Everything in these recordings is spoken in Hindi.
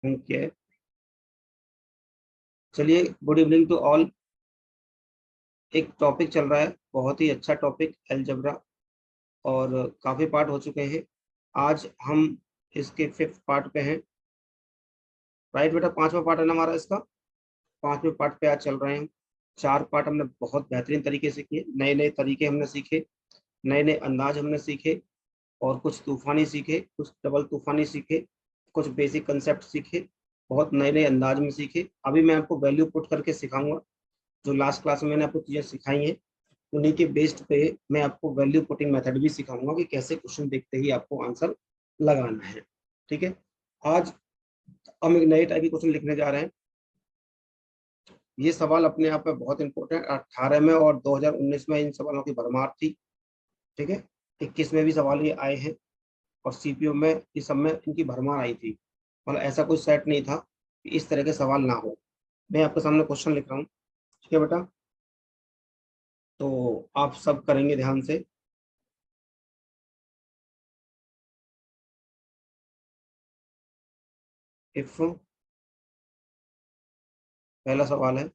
ओके, चलिए, गुड इवनिंग टू ऑल। एक टॉपिक चल रहा है, बहुत ही अच्छा टॉपिक, अलजेब्रा, और काफी पार्ट हो चुके हैं। आज हम इसके फिफ्थ पार्ट पे हैं। राइट बेटा, पांचवा पार्ट है ना हमारा इसका। पांचवें पार्ट पे आज चल रहे हैं। चार पार्ट हमने बहुत बेहतरीन तरीके से किए, नए नए तरीके हमने सीखे, नए नए अंदाज हमने सीखे, और कुछ तूफानी सीखे, कुछ डबल तूफानी सीखे, कुछ बेसिक कंसेप्ट सीखे, बहुत नए नए अंदाज में सीखे। अभी मैं आपको वैल्यू पुट करके सिखाऊंगा। जो लास्ट क्लास में मैंने आपको चीजें सिखाई हैं, उन्हीं के बेस्ड पे मैं आपको वैल्यू पुटिंग मेथड भी सिखाऊंगा कि कैसे क्वेश्चन देखते ही आपको आंसर लगाना है। ठीक है, आज हम एक नए टाइप के क्वेश्चन लिखने जा रहे हैं। ये सवाल अपने आप में बहुत इंपॉर्टेंट, 18 में और 2019 में इन सवालों की भरमार थी। ठीक है, 21 में भी सवाल ये आए हैं, और सीपीयू में इस सब में इनकी भरमार आई थी। मतलब ऐसा कोई सेट नहीं था कि इस तरह के सवाल ना हो। मैं आपके सामने क्वेश्चन लिख रहा हूँ। ठीक है बेटा, तो आप सब करेंगे ध्यान से। इफ, पहला सवाल है,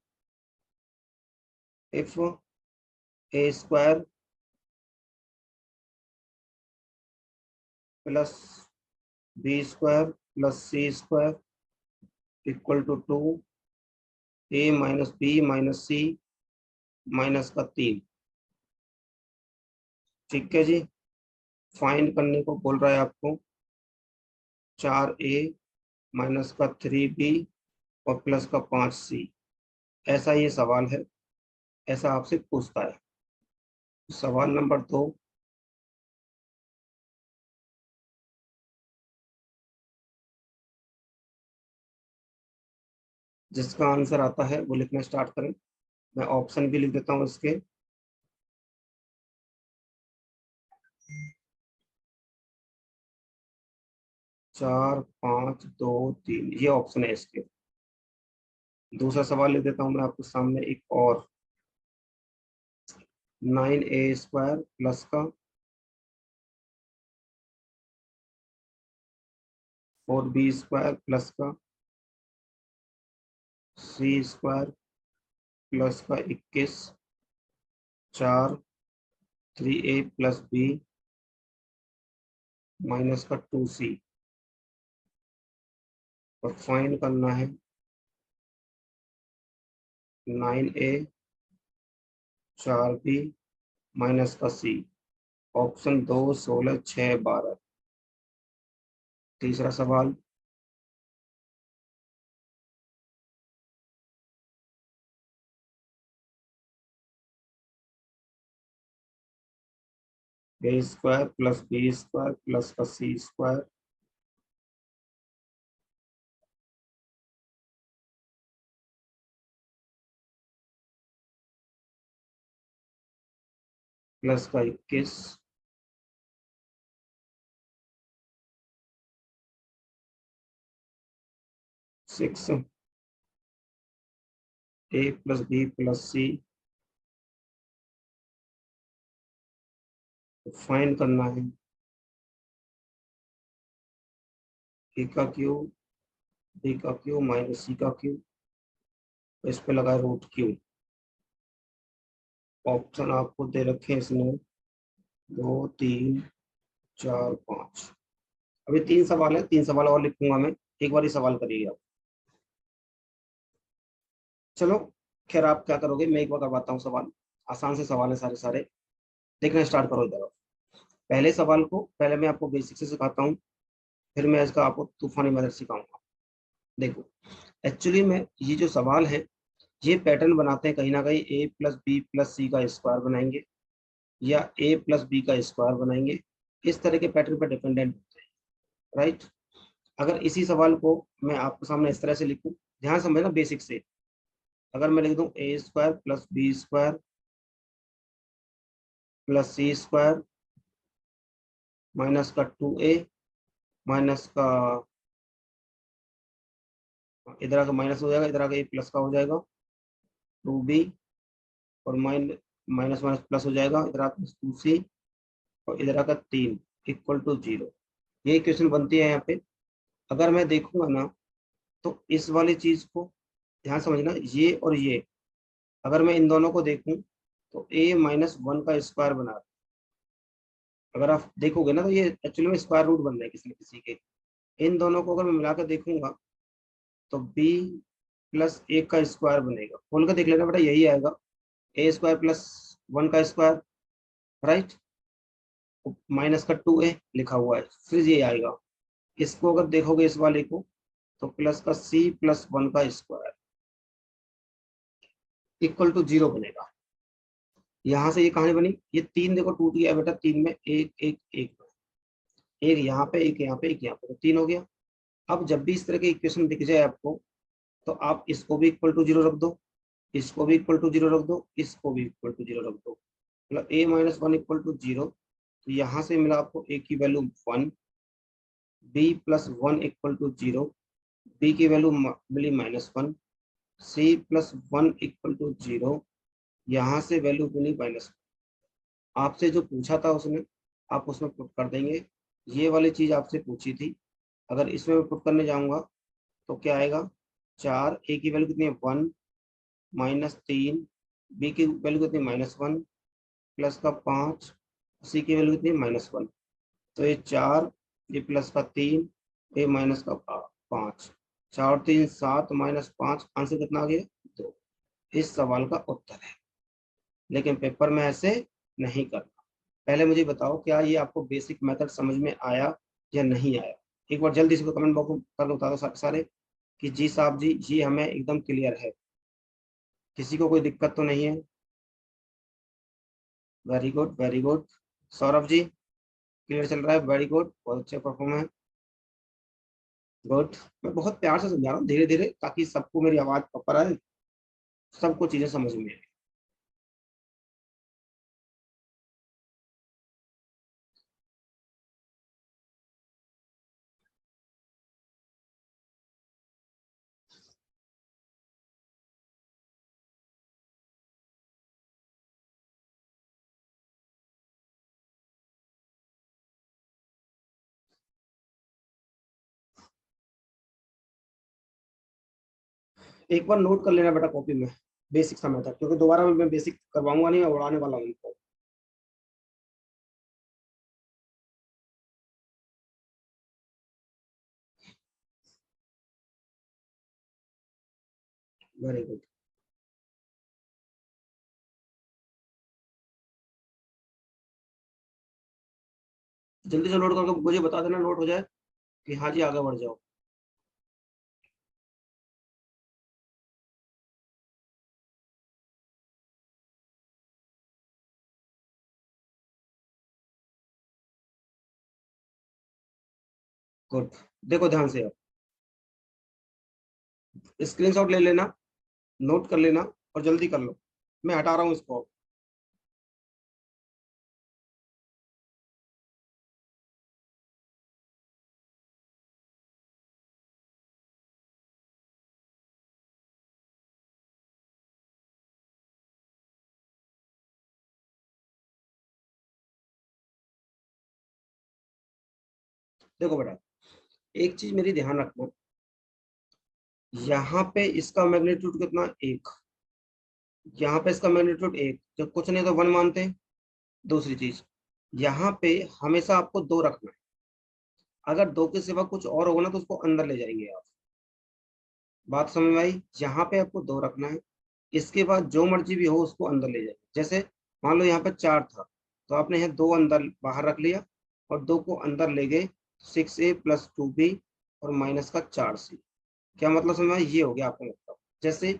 if A square plus B square plus C square equal to 2, A minus B minus C minus का 3। ठीक है जी, फाइंड करने को बोल रहा है आपको। 4A माइनस का 3B और प्लस का 5C, ऐसा ये सवाल है, ऐसा आपसे पूछता है। सवाल नंबर 2, जिसका आंसर आता है वो लिखना स्टार्ट करें। मैं ऑप्शन भी लिख देता हूँ इसके। 4, 5, 2, 3, ये ऑप्शन है इसके। दूसरा सवाल लिख देता हूँ मैं आपके सामने एक और। 9A² प्लस का 4B² प्लस का C² प्लस का 21, 4, 3A प्लस बी माइनस का 2C, और फाइंड करना है 9A 4B माइनस का C। ऑप्शन 2, 16, 6, 12। तीसरा सवाल, A² प्लस B² प्लस का C² प्लस का 21, 6, A plus B plus C। Find करना है A का क्यूब, B का क्यूब माइनस C का क्यूब, इस पे लगा √Q। ऑप्शन आपको दे रखे हैं इसमें 2, 3, 4, 5। अभी 3 सवाल है, 3 सवाल और लिखूंगा मैं। एक बार ही सवाल करिए आप। चलो, खैर आप क्या करोगे, मैं एक बार करवाता हूँ सवाल। आसान से सवाल है सारे सारे। देखना स्टार्ट करो इधर। पहले सवाल को पहले मैं आपको बेसिक से सिखाता हूँ, फिर मैं इसका आपको तूफानी मेथड सिखाऊंगा। देखो, एक्चुअली में ये जो सवाल है, ये पैटर्न बनाते हैं कहीं ना कहीं A प्लस बी प्लस सी का स्क्वायर बनाएंगे, या A प्लस बी का स्क्वायर बनाएंगे। इस तरह के पैटर्न पर डिपेंडेंट होते हैं। राइट, अगर इसी सवाल को मैं आपके सामने इस तरह से लिखूं, ध्यान से समझना बेसिक से। अगर मैं लिख दूं A² plus B² plus C² minus का 2A माइनस का, इधर आके माइनस हो जाएगा, इधर आके प्लस का हो जाएगा 2B, और माइनस माइनस प्लस हो जाएगा, इधर आके 2C, और इधर आकर 3 इक्वल टू 0। ये इक्वेशन बनती है यहाँ पे। अगर मैं देखूंगा ना तो इस वाली चीज को ध्यान समझना, ये और ये अगर मैं इन दोनों को देखूं तो a माइनस वन का स्क्वायर बना रहा है। अगर आप देखोगे ना तो ये एक्चुअली में स्क्वायर रूट बन रहे हैं किसी न किसी के। इन दोनों को अगर मैं मिलाकर देखूंगा तो b प्लस एक का स्क्वायर बनेगा। खोल कर देख लेना बेटा, यही आएगा ए स्क्वायर प्लस वन का स्क्वायर, राइट। माइनस का 2a लिखा हुआ है, फिर ये आएगा। इसको अगर देखोगे इस वाले को तो प्लस का c प्लस वन का स्क्वायर इक्वल टू 0 बनेगा। यहां से ये कहानी बनी, ये तीन देखो टूट गया बेटा, तीन में एक एक एक, एक यहाँ पे एक यहाँ पे एक यहाँ पे, तो तीन हो गया। अब जब भी इस तरह के इक्वेशन दिख जाए आपको तो आप इसको भी इक्वल टू 0 रख दो, इसको भी इक्वल टू 0 रख दो, इसको भी इक्वल टू 0 रख दो, मतलब a minus one equal to 0। तो यहाँ से मिला आपको a की value 1, b plus one equal to 0, b की वैल्यू मिली -1, c plus one equal to 0, यहाँ से वैल्यू मिली -1। आपसे जो पूछा था उसने, आप उसमें पुट कर देंगे। ये वाली चीज आपसे पूछी थी, अगर इसमें मैं पुट करने जाऊंगा तो क्या आएगा, 4, a की वैल्यू कितनी है 1, -3, b की वैल्यू कितनी -1, प्लस का 5, c की वैल्यू कितनी -1। तो ये 4, ये प्लस का 3, ये माइनस का 5, 4 3 7 -5, आंसर कितना आ गया 2। इस सवाल का उत्तर है। लेकिन पेपर में ऐसे नहीं करना। पहले मुझे बताओ क्या ये आपको बेसिक मेथड समझ में आया या नहीं आया। एक बार जल्दी से कमेंट बॉक्स में कर बता दो सारे कि जी साहब जी, ये हमें एकदम क्लियर है, किसी को कोई दिक्कत तो नहीं है। Very good very good. Saurabh ji clear चल रहा है, वेरी गुड, बहुत अच्छे परफॉर्म है, गुड। मैं बहुत प्यार से समझा रहा हूँ धीरे धीरे, ताकि सबको मेरी आवाज प्रॉपर आए, सबको चीजें समझ में आए। एक बार नोट कर लेना बेटा कॉपी में, बेसिक समय तक, क्योंकि दोबारा मैं बेसिक करवाऊंगा नहीं और उड़ाने वाला हूँ उनको। Very good. जल्दी से नोट करके मुझे बता देना, नोट हो जाए कि हाँ जी आगे बढ़ जाओ। गुड। देखो ध्यान से, आप स्क्रीनशॉट ले लेना, नोट कर लेना और जल्दी कर लो। मैं हटा रहा हूँ इसको। देखो बेटा, एक चीज मेरी ध्यान रखना, यहाँ पे इसका मैग्नीट्यूड कितना, एक। यहाँ पे इसका मैग्नीट्यूड एक, जब कुछ नहीं तो वन मानते हैं। दूसरी चीज, यहाँ पे हमेशा आपको दो रखना है। अगर दो के सिवा कुछ और होगा ना तो उसको अंदर ले जाएंगे आप। बात समझ में आई, यहाँ पे आपको दो रखना है, इसके बाद जो मर्जी भी हो उसको अंदर ले जाए। जैसे मान लो यहाँ पे चार था, तो आपने यहाँ दो अंदर बाहर रख लिया और दो को अंदर ले गए, 6a प्लस 2b और माइनस का 4c। क्या मतलब समझ में आया? ये हो गया आपका मतलब। जैसे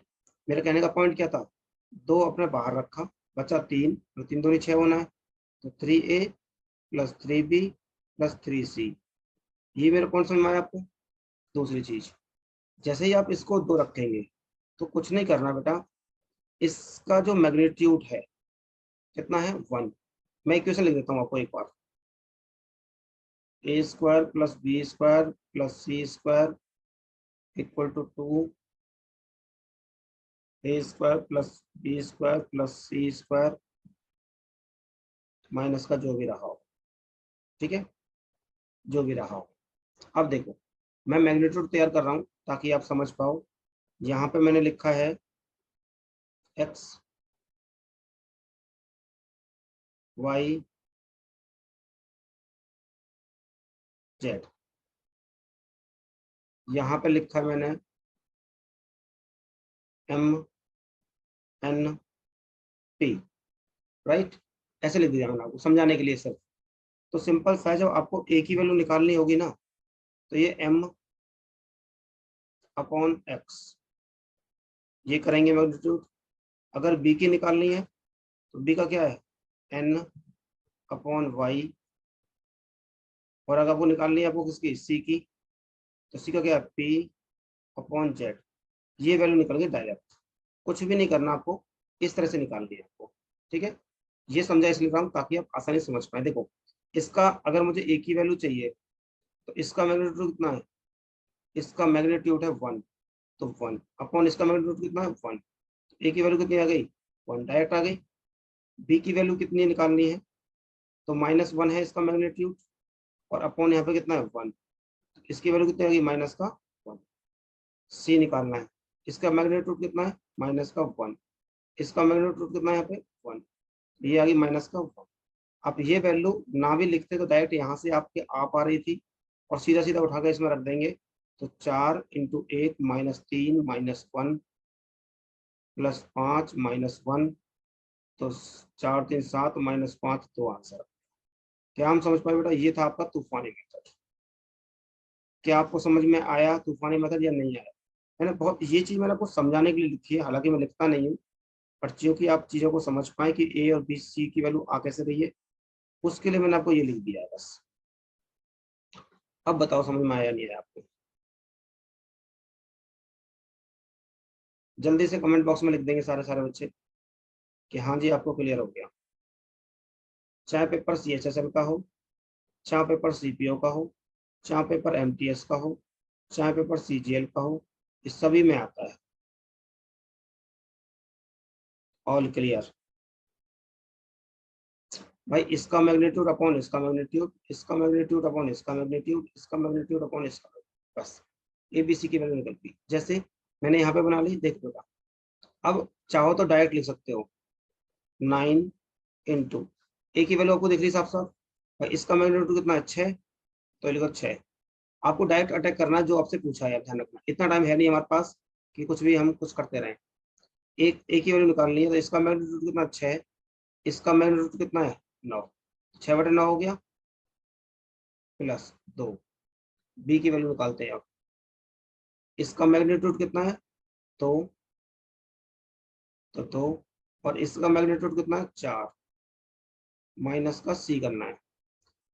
मेरे कहने का पॉइंट क्या था, दो अपने बाहर रखा, बचा तीन, और तीन दूनी छह होना है, तो 3a plus 3b plus 3c। ये मेरा पॉइंट समझ में आया आपको। दूसरी चीज, जैसे ही आप इसको दो रखेंगे तो कुछ नहीं करना बेटा, इसका जो मैग्नीट्यूड है कितना है, वन। मैं इक्वेशन लिख देता हूँ आपको एक बार, A square plus B square plus C square equal to 2, A square plus B square plus C square minus का जो भी रहा हो, ठीक है, जो भी रहा हो। अब देखो, मैं मैग्नीट्यूड तैयार कर रहा हूँ ताकि आप समझ पाओ। यहाँ पे मैंने लिखा है एक्स वाई जेड, यहाँ पे लिखा है मैंने एम एन पी, राइट। ऐसे लिख दिया मैंने आपको समझाने के लिए सर। तो सिंपल सा है, जब आपको ए की वैल्यू निकालनी होगी ना, तो ये एम अपॉन एक्स, ये करेंगे मैग्नीट्यूड। अगर बी की निकालनी है तो बी का क्या है, एन अपॉन वाई। और अगर आपको निकालनी है आपको किसकी, सी की, तो सी का क्या है, पी अपॉन जेड। ये वैल्यू निकल गई डायरेक्ट, कुछ भी नहीं करना आपको, इस तरह से निकालनी है आपको। ठीक है, ये समझा इसलिए रहा हूँ ताकि आप आसानी से समझ पाए। देखो, इसका अगर मुझे ए की वैल्यू चाहिए तो इसका मैग्नीट्यूड कितना है, इसका मैग्नीट्यूड है 1, तो 1 अपॉन इसका मैग्नीट्यूड कितना है 1। ए की वैल्यू कितनी आ गई, 1 डायरेक्ट आ गई। बी की वैल्यू कितनी निकालनी है, तो -1 है इसका मैग्नीट्यूड, और अपॉन यहाँ पे कितना है 1, इसकी वैल्यू कितनी आ गई, माइनस का 1। सी निकालना है, इसका मैग्नीट्यूड कितना है, -1। इसका मैग्नीट्यूड कितना है यहाँ पे 1, ये आ गई -1। आप ये वैल्यू ना भी लिखते तो डायरेक्ट यहाँ से आपके आप आ रही थी, और सीधा सीधा उठा कर इसमें रख देंगे। तो 4 इंटू 1 -3 -1 +5 -1, तो 4 3 7 -5, तो आंसर। क्या हम समझ पाए बेटा, ये था आपका तूफानी मेथड। क्या आपको समझ में आया तूफानी मेथड या नहीं आया? मैंने बहुत ये चीज मैंने आपको समझाने के लिए लिखी है, हालांकि मैं लिखता नहीं हूँ, पर क्योंकि आप चीजों को समझ पाए कि ए और बी सी की वैल्यू आ कैसे रही है, उसके लिए मैंने आपको ये लिख दिया है बस। अब बताओ समझ में आया नहीं आया आपको? जल्दी से कमेंट बॉक्स में लिख देंगे सारे सारे बच्चे कि हाँ जी आपको क्लियर हो गया। चाहे पेपर CHSL का हो, चाहे पेपर CPO का हो, चाहे पेपर MTS का हो, चाहे पेपर CGL का हो, इस सभी में आता है। ऑल क्लियर भाई, इसका मैग्नीट्यूड अपॉन इसका मैग्नीट्यूड, इसका मैग्नीट्यूड अपॉन इसका मैग्नीट्यूड, इसका मैग्नीट्यूड अपॉन इसका मैग्नीट्यूड, बस ABC की वैल्यू निकल गई। जैसे मैंने यहाँ पे बना ली, देख बेटा। अब चाहो तो डायरेक्ट लिख सकते हो, 9 इंटू, ए की वैल्यू आपको दिख रही साफ साफ भाई, इसका मैग्नीट्यूड कितना है 6, तो लिखो 6। आपको डायरेक्ट अटैक करना है जो आपसे पूछा है, ध्यान रखना इतना टाइम है नहीं हमारे पास कि कुछ भी हम कुछ करते रहें। एक ही वैल्यू निकालनी है, तो इसका मैग्नीट्यूड कितना 6, इसका मैग्नीट्यूड कितना है 9, 6/9 हो गया, +2। बी की वैल्यू निकालते हैं अब, इसका मैग्नीट्यूड कितना है, तो 2, और इसका मैग्नीट्यूड कितना है 4, माइनस का सी करना है।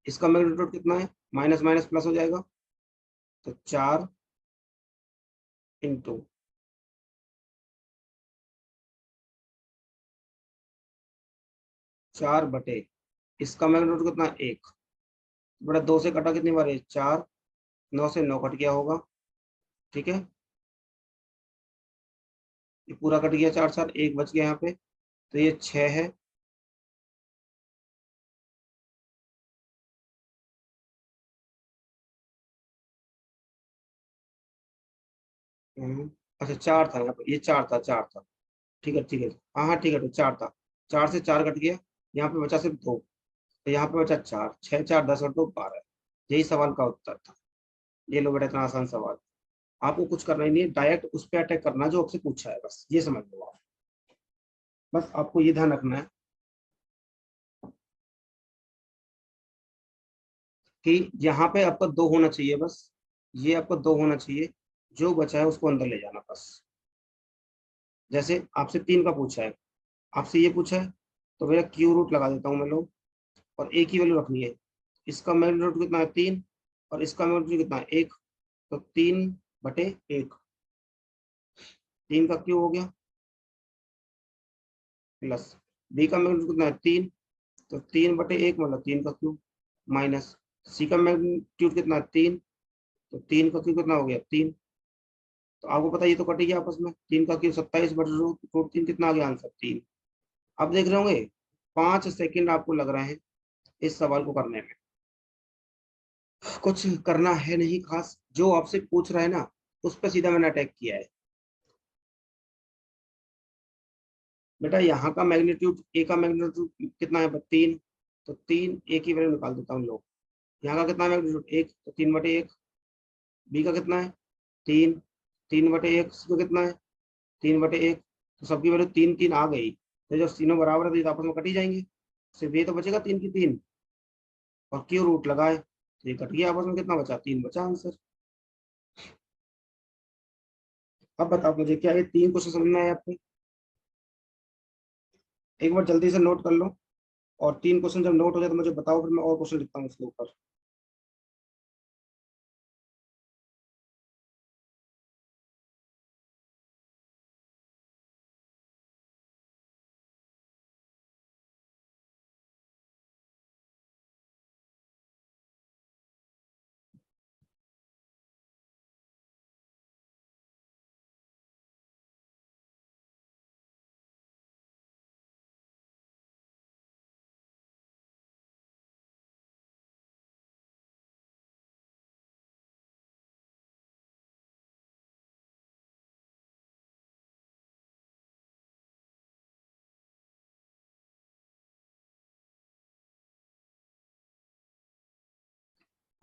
इसका मैग्नीट्यूड कितना है, माइनस माइनस प्लस हो जाएगा, तो 4 इंटू 4/, इसका मैग्नीट्यूड कितना है 1, बड़ा 2 से कटा कितनी बार है 4, 9 से 9 कट गया होगा, ठीक है। ये पूरा कट गया, 4 4, 1 बच गया यहाँ पे, तो ये 6 है। अच्छा 4 था यहाँ पे, ये 4 था, 4 था, ठीक है ठीक है। हाँ हाँ ठीक है, तो 4 था, 4 से 4 कट गया, यहाँ पे बचा सिर्फ 2, तो यहाँ पे बचा 4, 6 4 10 और 2 12। यही सवाल का उत्तर था। ये लो बेटा, इतना आसान सवाल, आपको कुछ करना ही नहीं है, डायरेक्ट उस पर अटैक करना जो आपसे पूछा है, बस ये समझ लो आप। बस आपको ये ध्यान रखना है कि यहाँ पे आपका 2 होना चाहिए बस, ये आपका 2 होना चाहिए, जो बचा है उसको अंदर ले जाना बस। जैसे आपसे 3 का पूछा है, आपसे ये पूछा है, तो भैया क्यू रूट लगा देता हूँ मैं लोग, और एक ही वैल्यू रखनी है। इसका मैग्नीट्यूड कितना है 3, और इसका मैग्नीट्यूड कितना है 1, तो 3/1, 3 का क्यू हो गया, प्लस बी का मैग्नीट्यूड कितना है 3, तो 3/1 मतलब 3 का क्यू, माइनस सी का मैग्नीट्यूड कितना है 3, तो 3 का क्यू कितना हो गया 3। तो आपको पता है ये तो कटेगी आपस में, 3 का क्यू 27/√3 कितना आ गया आंसर 3। अब देख रहे होंगे 5 सेकंड आपको लग रहे हैं इस सवाल को करने में। कुछ करना है नहीं खास, जो आपसे पूछ रहा है ना उस पर सीधा मैंने अटैक किया है। बेटा यहाँ का मैग्नीट्यूड, ए का मैग्नीट्यूड कितना है? 3। तो 3, ए की वैल्यू निकाल देता हूँ लोग। यहाँ का कितना है मैग्नीट्यूड? 1, तो 3/1। बी का कितना है? 3, 3/1। सी का कितना है? 3/1। तो सबकी वैल्यू 3 3 आ गई। तो जब तीनों बराबर है तो ये तो आपस में कट ही जाएंगे। सिर्फ ये तो बचेगा 3 की 3, और क्यू रूट लगाए तो ये कट गया आपस में। कितना बचा? 3 बचा आंसर। अब बताओ मुझे, क्या ये 3 क्वेश्चन समझ में आए आपको? एक बार जल्दी से नोट कर लो, और 3 क्वेश्चन जब नोट हो जाए तो मुझे बताओ, फिर मैं और क्वेश्चन लिखता हूँ उसके ऊपर।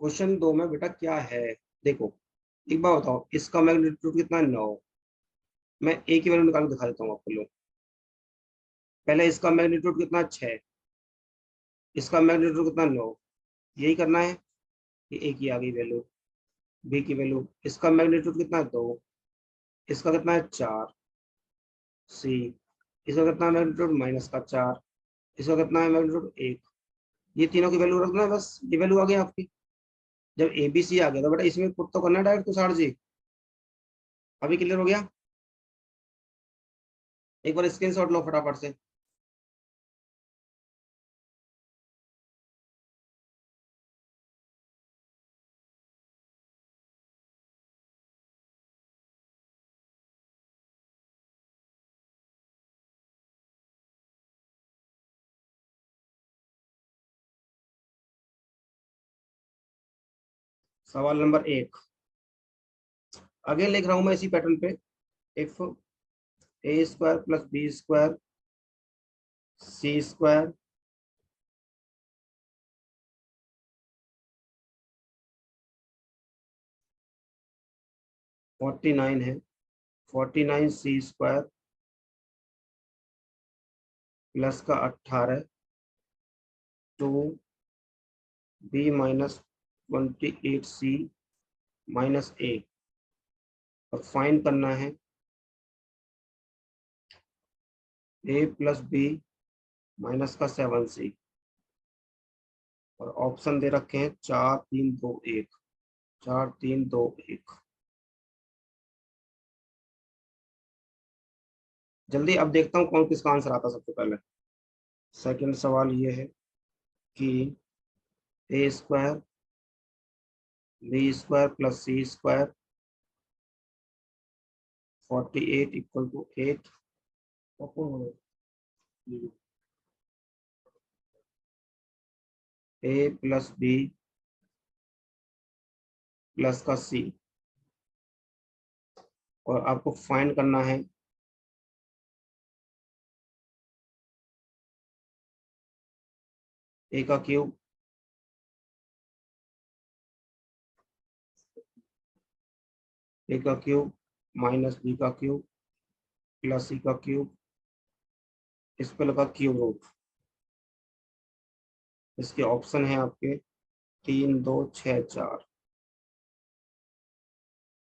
क्वेश्चन 2 में बेटा क्या है? देखो, एक बार बताओ, इसका मैग्नीट्यूड कितना है? 9। मैं ए की वैल्यू निकाल के दिखा देता हूँ आपको लोग। पहले इसका मैग्नीट्यूड कितना है? 6। इसका मैग्नीट्यूड कितना? 9। यही करना है। ये ए की आ गई वैल्यू। बी की वैल्यू, इसका मैग्नीट्यूड कितना है? 2। इसका कितना है? 4। सी, इसका कितना मैग्नीट्यूड? -4। इसका कितना है मैग्नीट्यूड? 1। ये तीनों की वैल्यू रखना है बस, ये वैल्यू आ गई आपकी। जब ए बी सी आ गया तो बेटा इसमें पुट तो करना है डायरेक्ट तुषार जी। अभी क्लियर हो गया? एक बार स्क्रीनशॉट लो फटाफट से। सवाल नंबर 1 आगे लिख रहा हूं मैं इसी पैटर्न पे। If A square plus B square C square 49 है, 49 सी स्क्वायर प्लस का 18 टू बी -28 सी -a, और फाइंड करना है a प्लस बी -7c। और ऑप्शन दे रखे हैं 4 3 2 1, 4 3 2 1। जल्दी अब देखता हूँ कौन किसका आंसर आता सबसे पहले। सेकंड सवाल ये है कि A square B square plus C square 48 equal to 8। A plus B plus का सी, और आपको फाइंड करना है ए का क्यूब ए का क्यूब माइनस बी का क्यूब प्लस सी का क्यूब, इस पे लगा क्यूब रूट। इसके ऑप्शन है आपके 3 2 6 4।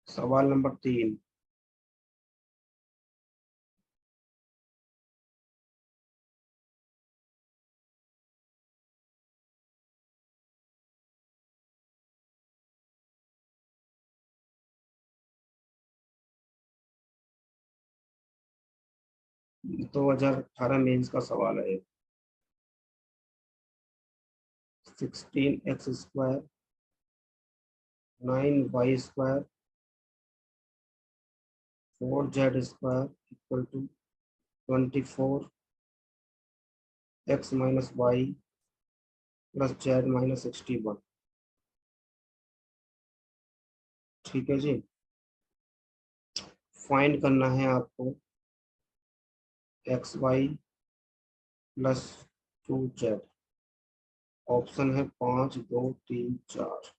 सवाल नंबर 3, 2018 मेंस का सवाल है। 16x² 9y² 4z² equal to 24x - y plus z -61। ठीक है जी। फाइंड करना है आपको x Y plus 2z। Option है 5 2 3 4।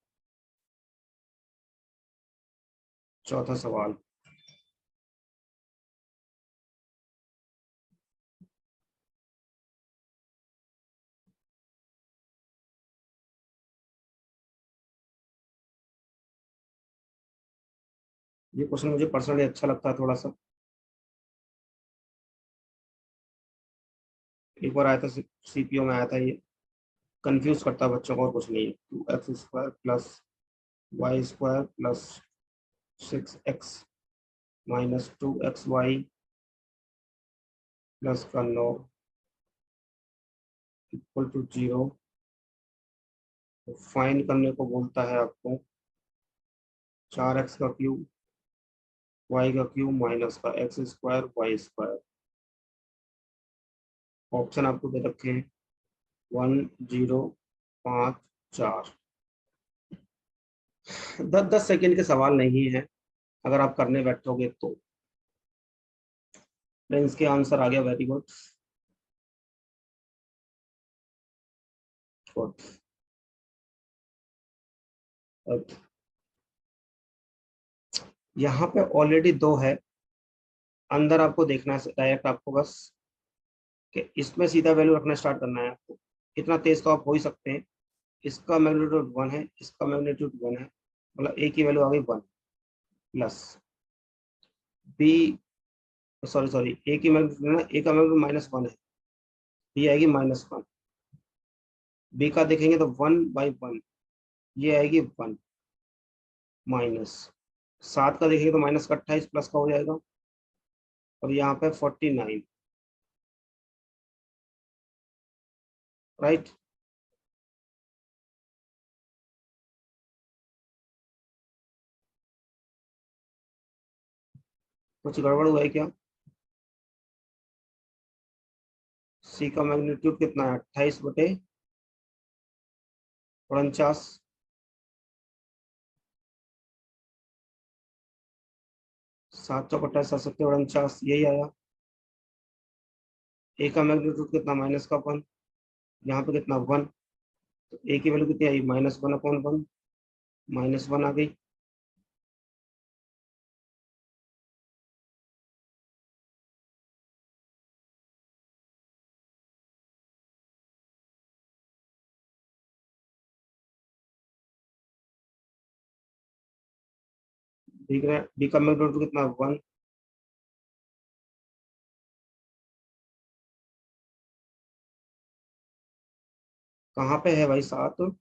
चौथा सवाल। ये क्वेश्चन मुझे पर्सनली अच्छा लगता है थोड़ा सा। एक बार आया था, सीपीओ में आया था ये। कंफ्यूज करता है बच्चों को और कुछ नहीं है। 2x² plus y² plus 6x minus 2xy plus का 9 इक्वल टू 0। फाइंड करने को बोलता है आपको 4x का क्यूब y का क्यूब माइनस का x² y²। ऑप्शन आपको दे रखे हैं 1 0 5 4। 10 10 सेकेंड के सवाल नहीं है, अगर आप करने बैठोगे तो। फ्रेंड्स के आंसर आ गया, वेरी गुड गुड। अब यहाँ पे ऑलरेडी 2 है। अंदर आपको देखना है डायरेक्ट, आपको बस कि इसमें सीधा वैल्यू रखना स्टार्ट करना है आपको। इतना तेज तो आप हो ही सकते हैं। इसका मैग्नीट्यूड 1 है, इसका मैग्नीट्यूड 1 है, मतलब ए की वैल्यू आ गई 1 प्लस बी, सॉरी सॉरी, ए की मैग्नीट्यूड ना, ए का मैग्नीट्यूड -1 है, बी आएगी -1। बी का देखेंगे तो 1/1, ये आएगी 1 माइनस 7 का देखेंगे तो माइनस का 28 प्लस का हो जाएगा, और यहाँ पे 49। राइट। कुछ गड़बड़ हुआ है क्या? सी का मैग्नीट्यूड कितना है? 28/49। 7 × 28 = 49, यही आया। ए का मैग्नीट्यूड कितना? -1। यहाँ पे कितना? 1। तो ए की वैल्यू कितनी आई? -1/1, -1 आ गई। ठीक है, डी का मैग्नीट्यूड कितना? 1। कहाँ पे है भाई 7?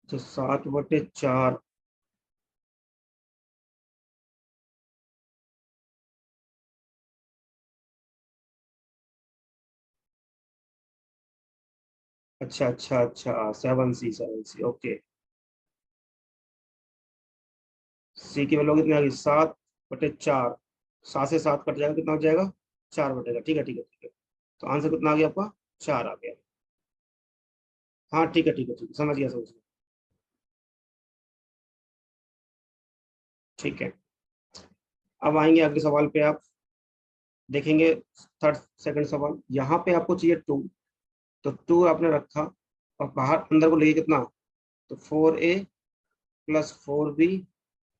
तो 7/4। अच्छा अच्छा अच्छा, 7C ओके। सी की वैल्यू कितनी आ गई? 7/4। 7 से 7 कट जाएगा, कितना हो जाएगा? 4 बटेगा। ठीक है ठीक है ठीक है। तो आंसर कितना आ गया आपका? 4 आ गया। हाँ ठीक है ठीक है ठीक है, समझ गया समझ गया। ठीक है, अब आएंगे अगले सवाल पे। आप देखेंगे थर्ड सेकंड सवाल, यहाँ पे आपको चाहिए 2। तो 2 आपने रखा, और बाहर अंदर को लेके कितना? तो 4A plus 4B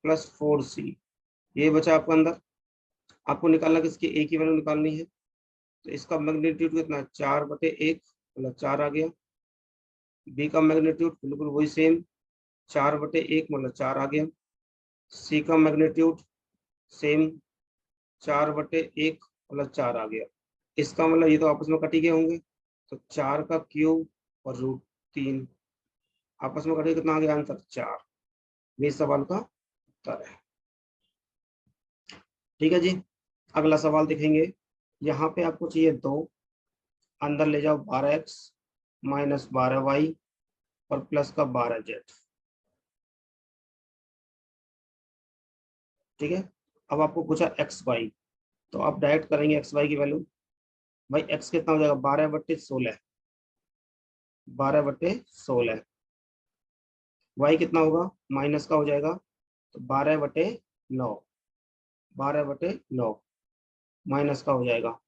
plus 4C, ये बचा आपका अंदर। आपको निकालना, किसकी? ए की वैल्यू निकालनी है। तो इसका मैग्नीट्यूड कितना है? 4/1, मतलब 4 आ गया। बी का मैग्नीट्यूड बिल्कुल वही सेम, 4/1 मतलब 4 आ गया। सी का मैग्नीट्यूड सेम, 4/1 मतलब 4 आ गया। इसका मतलब ये तो आपस में कट ही गए होंगे। तो 4 का क्यूब और √3 आपस में कटे, कितना आ गया आंसर? 4। ये इस सवाल का उत्तर है। ठीक है जी। अगला सवाल देखेंगे। यहाँ पे आपको चाहिए 2। अंदर ले जाओ 12x माइनस 12y और प्लस का 12z। ठीक है। अब आपको पूछा एक्स वाई, तो आप डायरेक्ट करेंगे एक्स वाई की वैल्यू। भाई x कितना हो जाएगा 12/16, 12/16। y कितना होगा माइनस का हो जाएगा, तो 12/9, 12/9 माइनस का हो जाएगा।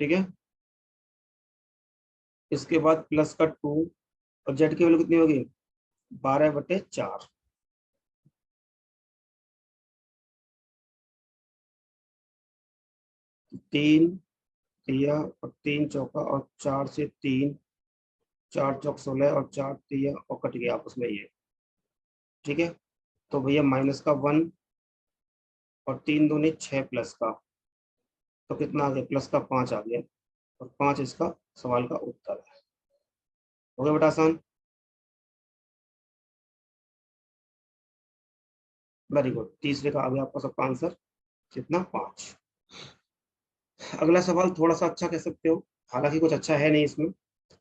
ठीक है, इसके बाद प्लस का 2, और जेड की वैल्यू कितनी होगी 12/4। तीन तिया और 3 चौका और 4 से 3, 4 चौक 16 और 4 तिया और कट गया आपस में ये। ठीक है, तो भैया माइनस का 1 और 3 दूनी 6 प्लस का, तो कितना आ गया प्लस का 5 आ गया, और 5 इसका सवाल का उत्तर है। हो गया बेटा आसान। वेरी गुड, तीसरे का आ गया आपका सबका आंसर कितना 5। अगला सवाल थोड़ा सा अच्छा कह सकते हो, हालांकि कुछ अच्छा है नहीं इसमें।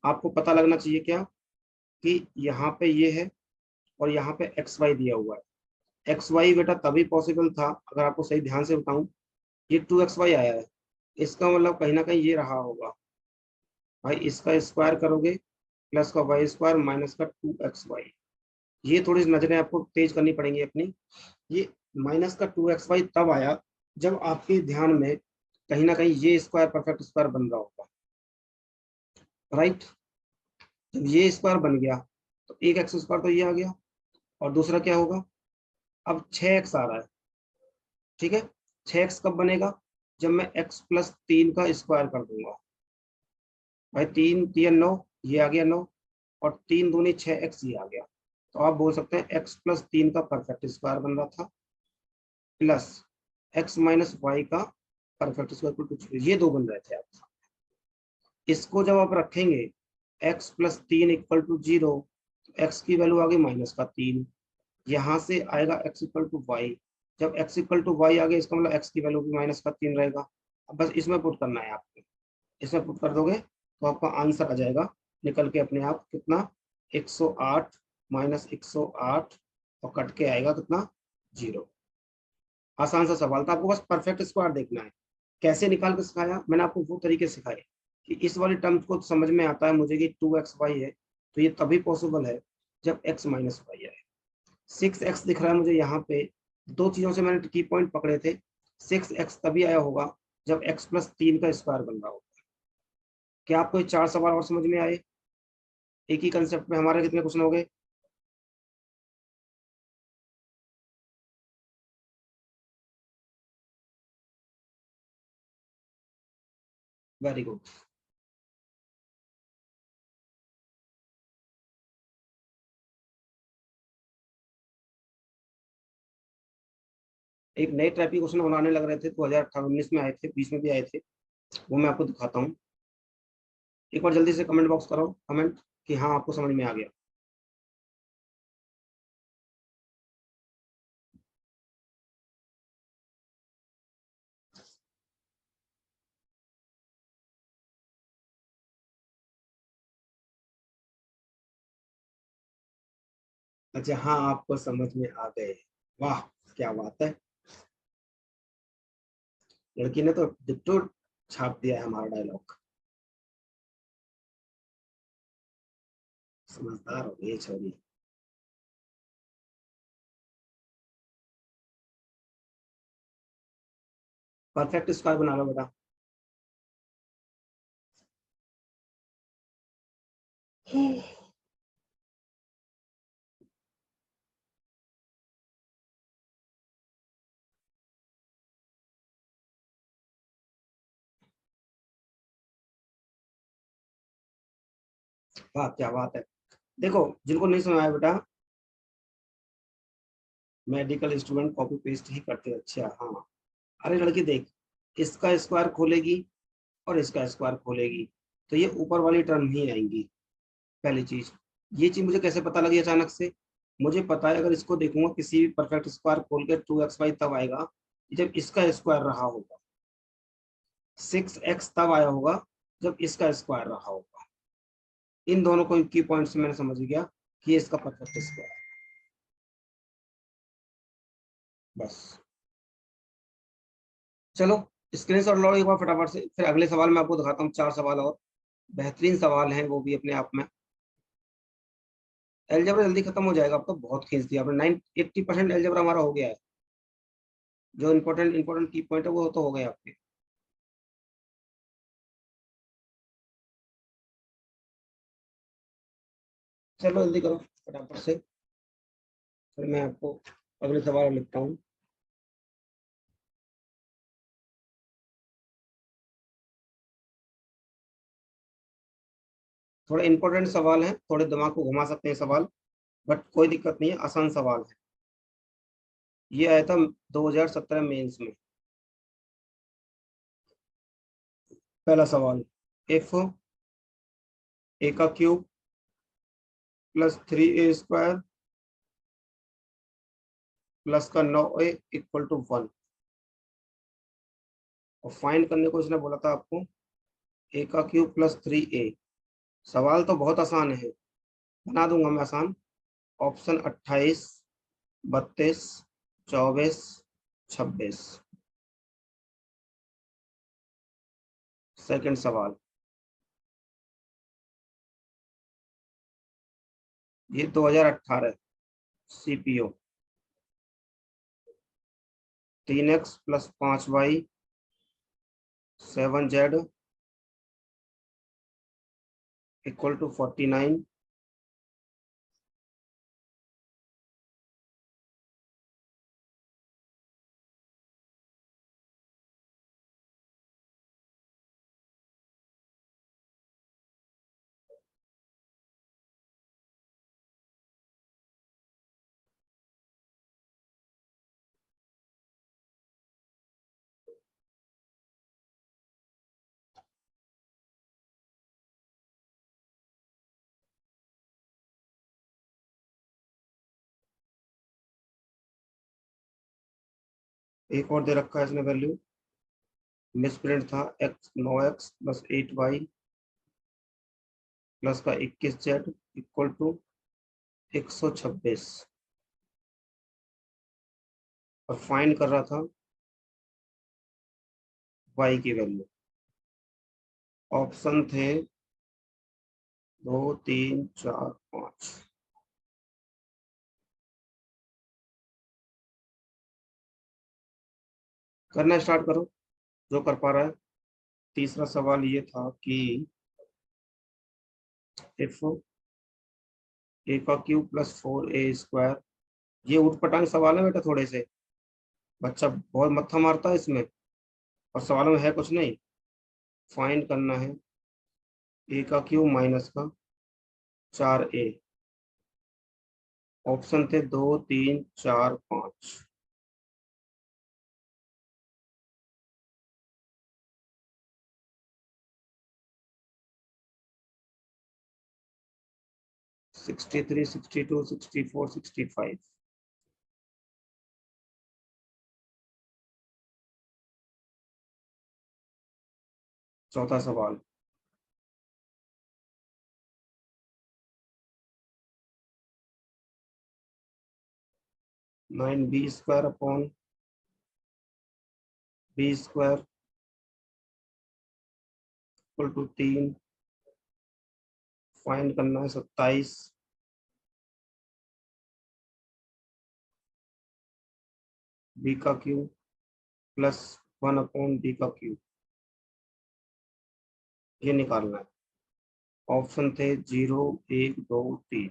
आपको पता लगना चाहिए क्या कि यहाँ पे ये है और यहाँ पे एक्स वाई दिया हुआ है। एक्स वाई बेटा तभी पॉसिबल था, अगर आपको सही ध्यान से बताऊं, ये 2xy आया है, इसका मतलब कहीं ना कहीं ये रहा होगा। भाई इसका स्क्वायर करोगे प्लस का वाई स्क्वायर माइनस का 2xy, ये थोड़ी सी नजरें आपको तेज करनी पड़ेंगी अपनी। ये माइनस का 2xy तब आया जब आपके ध्यान में कहीं ना कहीं ये स्क्वायर परफेक्ट स्क्वायर बन रहा होगा, राइट। जब ये स्क्वायर बन गया तो एक एक्स स्क्वायर तो ये आ गया, और दूसरा क्या होगा, अब 6x आ रहा है। ठीक है, 6x कब बनेगा, जब मैं x+3 का स्क्वायर कर दूंगा। भाई 3 3 9, ये आ गया 9, और 3 दूनी 6x ये आ गया। तो आप बोल सकते हैं x+3 का परफेक्ट स्क्वायर बन रहा था, प्लस x-y का परफेक्ट स्क्वायर इक्वल टू 0, ये दो बन रहे थे आप। इसको जब आप रखेंगे x+3 इक्वल टू 0, तो x की वैल्यू आ गई -3, यहाँ से आएगा x इक्वल टू वाई। जब x इक्वल टू वाई आ गया, इसका मतलब x की वैल्यू भी -3 रहेगा। अब बस इसमें पुट करना है आपको, इसमें पुट कर दोगे तो आपका आंसर आ जाएगा निकल के अपने आप कितना 108 -108, और कट के आएगा कितना 0। आसान सा सवाल था, आपको बस परफेक्ट स्क्वायर देखना है। कैसे निकाल के सिखाया मैंने आपको, वो तरीके सिखाए कि इस वाले टर्म्स को समझ में आता है मुझे कि 2xy है, तो ये तभी पॉसिबल है जब x -y है। 6x दिख रहा है मुझे यहाँ पे, दो चीजों से मैंने की पॉइंट पकड़े थे। 6x तभी आया होगा जब x+3 का स्क्वायर बन रहा होगा। क्या आपको ये 4 सवाल और समझ में आए? एक ही कंसेप्ट में हमारे कितने क्वेश्चन हो गए? Very good. एक नए टाइप के क्वेश्चन बनाने लग रहे थे, 2018-19 में आए थे, 20 में भी आए थे, वो मैं आपको दिखाता हूँ। एक बार जल्दी से कमेंट बॉक्स करो कमेंट कि हाँ आपको समझ में आ गया। अच्छा हाँ, आपको समझ में आ गए, वाह क्या बात है, लड़की ने तो डिट्टो छाप दिया है हमारा डायलॉग। समझदार हो गई छोरी। परफेक्ट स्क्वायर बना लो बेटा। वाह क्या बात है। देखो जिनको नहीं समझ आया बेटा, मेडिकल स्टूडेंट कॉपी पेस्ट ही करते हैं। अच्छा हाँ, अरे लड़की देख, इसका स्क्वायर खोलेगी और इसका स्क्वायर खोलेगी, तो ये ऊपर वाली टर्म ही आएंगी। पहली चीज, ये चीज मुझे कैसे पता लगी अचानक से, मुझे पता है अगर इसको देखूंगा किसी भी परफेक्ट स्क्वायर खोल के 2xy तब आएगा जब इसका स्क्वायर रहा होगा, 6x तब आया होगा जब इसका स्क्वायर रहा होगा। इन दोनों को की पॉइंट से मैंने समझ गया कि इसका परफेक्ट स्क्वायर। बस चलो स्क्रीनशॉट लो एक बार फटाफट से, फिर अगले सवाल मैं आपको दिखाता हूँ। 4 सवाल और बेहतरीन सवाल हैं वो भी अपने आप में। एलजेब्रा जल्दी खत्म हो जाएगा, अब तो बहुत खींच दिया आपने। 80% एलजेब्रा हमारा हो गया है। जो इंपॉर्टेंट इंपॉर्टेंट की पॉइंट है वो तो हो गए आपके। चलो जल्दी करो फटाफट से, फिर मैं आपको अगले सवाल लिखता हूँ। थोड़े इंपॉर्टेंट सवाल हैं, थोड़े दिमाग को घुमा सकते हैं सवाल, बट कोई दिक्कत नहीं है, आसान सवाल है। ये आया था 2017 मेंस में। पहला सवाल, इफ ए का क्यूब प्लस 3a² प्लस का 9a इक्वल टू 1, और फाइंड करने को इसने बोला था आपको ए का क्यूब प्लस 3a। सवाल तो बहुत आसान है, बना दूंगा मैं आसान। ऑप्शन 28, 32, 24, 26। सेकंड सवाल, ये 2018 CPO 3x plus 5y 7z equal to 49। एक और दे रखा है इसने वैल्यू, मिस प्रिंट था, x 9x plus 8y plus का 21z इक्वल टू 126, और फाइंड कर रहा था y की वैल्यू। ऑप्शन थे 2, 3, 4, 5। करना स्टार्ट करो जो कर पा रहा है। तीसरा सवाल ये था कि इफ ए का क्यूब प्लस 4a², ये ऊटपटांग सवाल है बेटा, थोड़े से बच्चा बहुत मत्था मारता है इसमें, और सवालों में है कुछ नहीं। फाइंड करना है ए का क्यूब माइनस का 4a। ऑप्शन थे 2, 3, 4, 5। 63, 62, 64, 65। चौथा सवाल, 9b² upon b² equal to 3। Find करना है 27 बी का क्यूब प्लस 1 अपॉन बी का क्यूब, ये निकालना है। ऑप्शन थे 0, 1, 2, 3।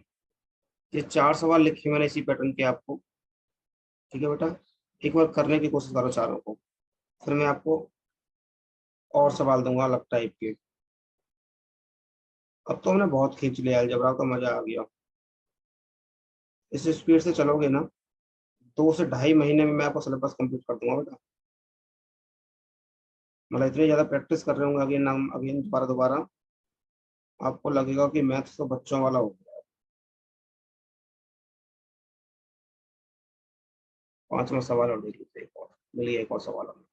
ये 4 सवाल लिखे मैंने इसी पैटर्न के आपको। ठीक है बेटा, एक बार करने की कोशिश करो चारों को, फिर मैं आपको और सवाल दूंगा अलग टाइप के। अब तो हमने बहुत खींच लिया, अलजेब्रा का मजा आ गया। इस स्पीड से चलोगे ना, 2 से ढाई महीने में मैं आपको सिलेबस कंप्लीट कर दूंगा बेटा। मतलब इतनी ज्यादा प्रैक्टिस कर रहे होंगे अगेन नाम अगेन दोबारा दोबारा, आपको लगेगा कि मैथ्स तो बच्चों वाला हो गया। 5वां सवाल और देख लीजिए, एक और मिल गया, एक और सवाल हमें।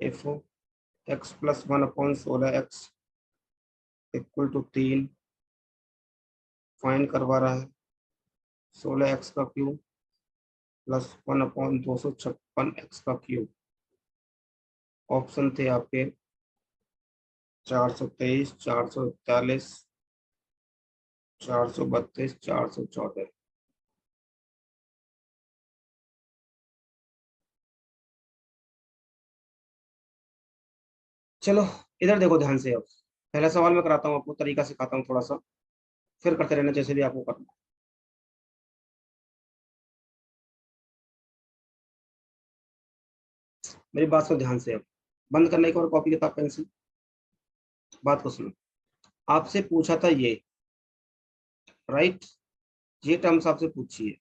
If X plus 1/16x equal to 3 find करवा रहा है 16x का क्यूब प्लस 1/256 का क्यूब। ऑप्शन थे आपके 423, 441, 432, 414। चलो इधर देखो ध्यान से। अब पहला सवाल मैं कराता हूँ आपको, तरीका सिखाता हूँ थोड़ा सा, फिर करते रहना जैसे भी आपको करना है। मेरी बात को ध्यान से, अब बंद करने के और कॉपी किताब पेंसिल, बात को सुनो। आपसे पूछा था ये, राइट, ये टर्म्स आपसे पूछी है।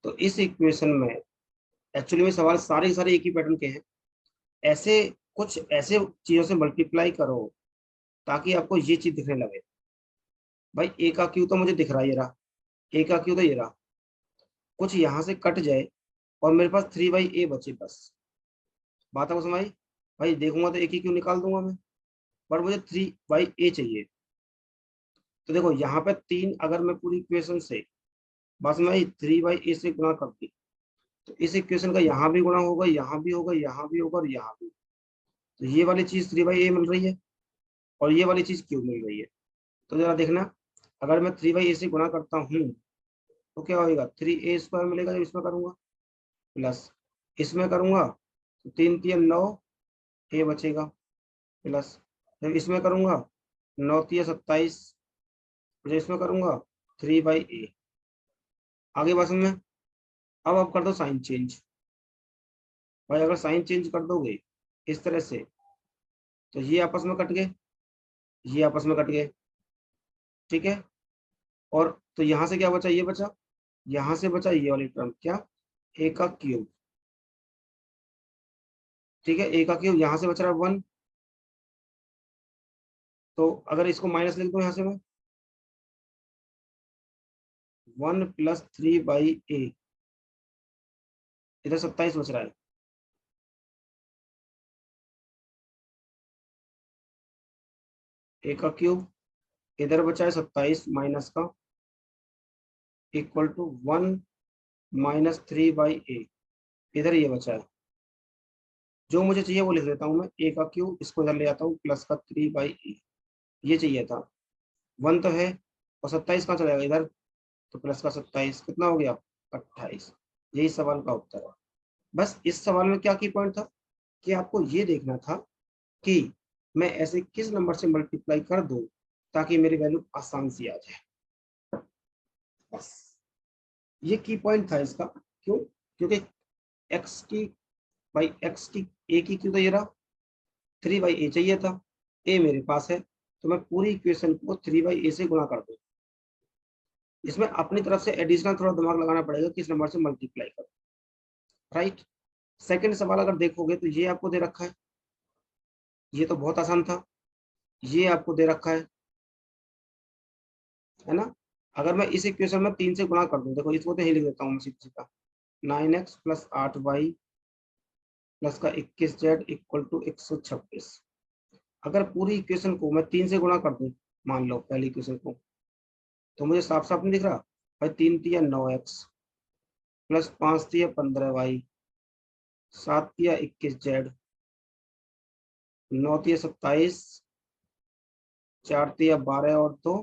तो इस इक्वेशन में एक्चुअली में सवाल सारे के सारे एक ही पैटर्न के हैं। ऐसे कुछ ऐसे चीजों से मल्टीप्लाई करो ताकि आपको ये चीज दिखने लगे। भाई ए का क्यू तो मुझे दिख रहा है, ये रहा, ए का क्यू तो ये रहा। कुछ यहाँ से कट जाए और मेरे पास 3/a बचे बस। बात आपको समझ आई? भाई देखूंगा तो एक ही क्यू निकाल दूंगा मैं, पर मुझे 3/a चाहिए। तो देखो यहाँ पे 3, अगर मैं पूरी इक्वेशन से बस मैं 3/a से गुणा कर दी तो इस इक्वेशन का यहाँ भी गुणा होगा, यहाँ भी होगा, यहाँ भी होगा और यहाँ भी। तो ये वाली चीज 3/a मिल रही है और ये वाली चीज क्यू मिल रही है। तो जरा देखना, अगर मैं 3/a से गुणा करता हूँ तो क्या होगा, 3a² मिलेगा जब इसमें करूंगा, प्लस इसमें करूंगा तो 3×3 = 9, ए बचेगा, प्लस जब इसमें करूंगा 9×3 = 27, जब इसमें करूंगा 3/a। आगे बात में अब आप कर दो साइन चेंज। भाई अगर साइन चेंज कर दोगे इस तरह से तो ये आपस में कट गए, ये आपस में कट गए, ठीक है। और तो यहाँ से क्या बचा, ये बचा, यहाँ से बचा ये वाली टर्म, क्या, ए का क्यूब, ठीक है। ए का क्यूब यहाँ से बच रहा है 1, तो अगर इसको माइनस लिख दो यहाँ से मैं 1 + 3/a, इधर 27 बच रहा है। ए का क्यूब इधर बचा है 27 माइनस का, इक्वल टू 1 - 3/a, इधर ये बचा है। जो मुझे चाहिए वो लिख देता हूँ मैं, ए का क्यूब, इसको इधर ले आता हूँ, प्लस का 3/a, ये चाहिए था। 1 तो है और 27 कहाँ चला जाएगा इधर, तो प्लस का 27 कितना हो गया, 28। यही सवाल का उत्तर है। बस इस सवाल में क्या की पॉइंट था कि आपको ये देखना था कि मैं ऐसे किस नंबर से मल्टीप्लाई कर दूं ताकि मेरी वैल्यू आसान सी आ जाए। बस ये की पॉइंट था इसका। क्यों? क्योंकि एक्स की, भाई एक्स की ए की क्यों, तो ये रहा 3/a चाहिए था, ए मेरे पास है, तो मैं पूरी इक्वेशन को 3/a से गुणा कर दूं। इसमें अपनी तरफ से एडिशनल थोड़ा दिमाग लगाना पड़ेगा किस नंबर से मल्टीप्लाई करूं, राइट। सेकंड सवाल अगर देखोगे तो ये आपको दे रखा है, ये तो बहुत आसान था, ये आपको दे रखा है ना। अगर मैं इस इक्वेशन में 3 से गुणा कर दूं, देखो इसको तो ही लिख देता हूँ मैं सीधा सीधा, 9x + 8y प्लस का 21z इक्वल टू 126। अगर पूरी इक्वेशन को मैं 3 से गुणा कर दूं, मान लो पहली इक्वेशन को, तो मुझे साफ साफ नहीं दिख रहा। भाई 3×3 = 9x प्लस 5×3 = 15y, 7×3 = 21z, 9×3 = 27, 4×3 = 12 और 2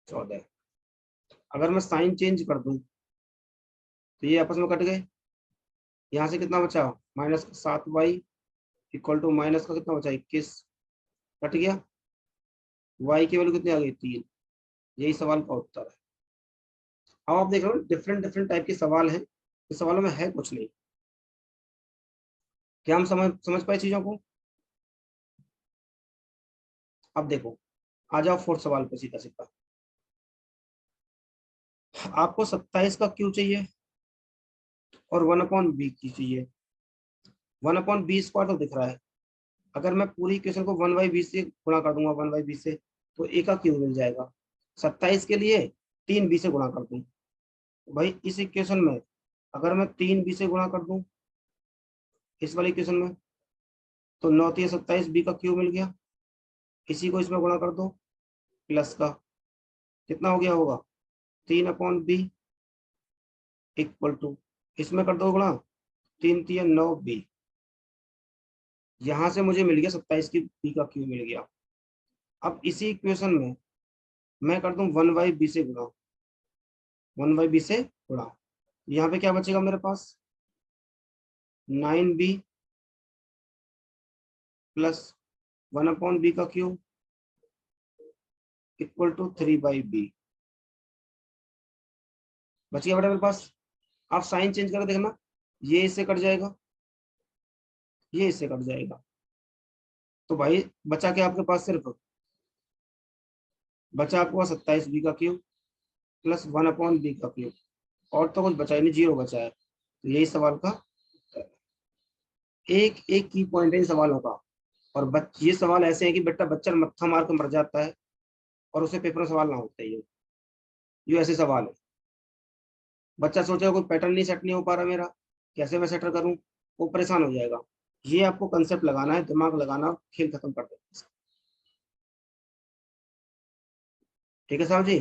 14। अगर मैं साइन चेंज कर दूं तो ये आपस में कट गए। यहाँ से कितना बचा, -7y इक्वल टू माइनस का कितना बचा, 21, कट गया। y की वैल्यू कितनी आ गई, 3। यही सवाल का उत्तर है। अब आप देख रहे हो डिफरेंट डिफरेंट टाइप के सवाल हैं, इस सवालों में है कुछ नहीं। क्या हम समझ समझ पाए चीजों को? अब देखो, आ जाओ फोर्थ सवाल पे सीधा सीधा। आपको 27 का क्यू चाहिए और 1/b की चाहिए। 1/b² तो दिख रहा है, अगर मैं पूरी इक्वेशन को 1/b से गुणा कर दूंगा, 1/b से, तो ए का क्यू मिल जाएगा। 27 के लिए 3b से गुणा कर दूं, भाई इस इक्वेशन में अगर मैं 3b से गुणा कर दूं इस वाली इक्वेशन में, तो 9 3 27 बी का क्यूब मिल गया। इसी को इसमें गुणा कर दो प्लस का, कितना हो गया होगा 3/b इक्वल टू, इसमें कर दो गुणा, 3 3 9 बी। यहां से मुझे मिल गया 27 की बी का क्यूब मिल गया। अब इसी इक्वेशन में मैं कर दूं 1/b से गुणा, 1/b से गुणा, यहाँ पे क्या बचेगा मेरे पास 9b प्लस 1/b का क्यूब इक्वल टू 3/b। बच गया बेटा मेरे पास। आप साइन चेंज करके देखना, ये इससे कट जाएगा, ये इससे कट जाएगा, तो भाई बचा क्या आपके पास, सिर्फ बचा आपके पास 27b का क्यूब प्लस 1/b का क्यूब, और तो कुछ बचा ही नहीं, जीरो बचा है। तो यही सवाल का एक एक की पॉइंट है इन सवालों का। और ये सवाल ऐसे हैं कि बेटा बच्चा मत्था मार के मर जाता है और उसे पेपर में सवाल ना होता है। ये ऐसे सवाल है। बच्चा सोचेगा कोई पैटर्न नहीं सेट नहीं हो पा रहा मेरा, कैसे मैं सेटर करूं, वो परेशान हो जाएगा। ये आपको कंसेप्ट लगाना है, दिमाग लगाना, खेल खत्म कर देना। ठीक है साहब जी।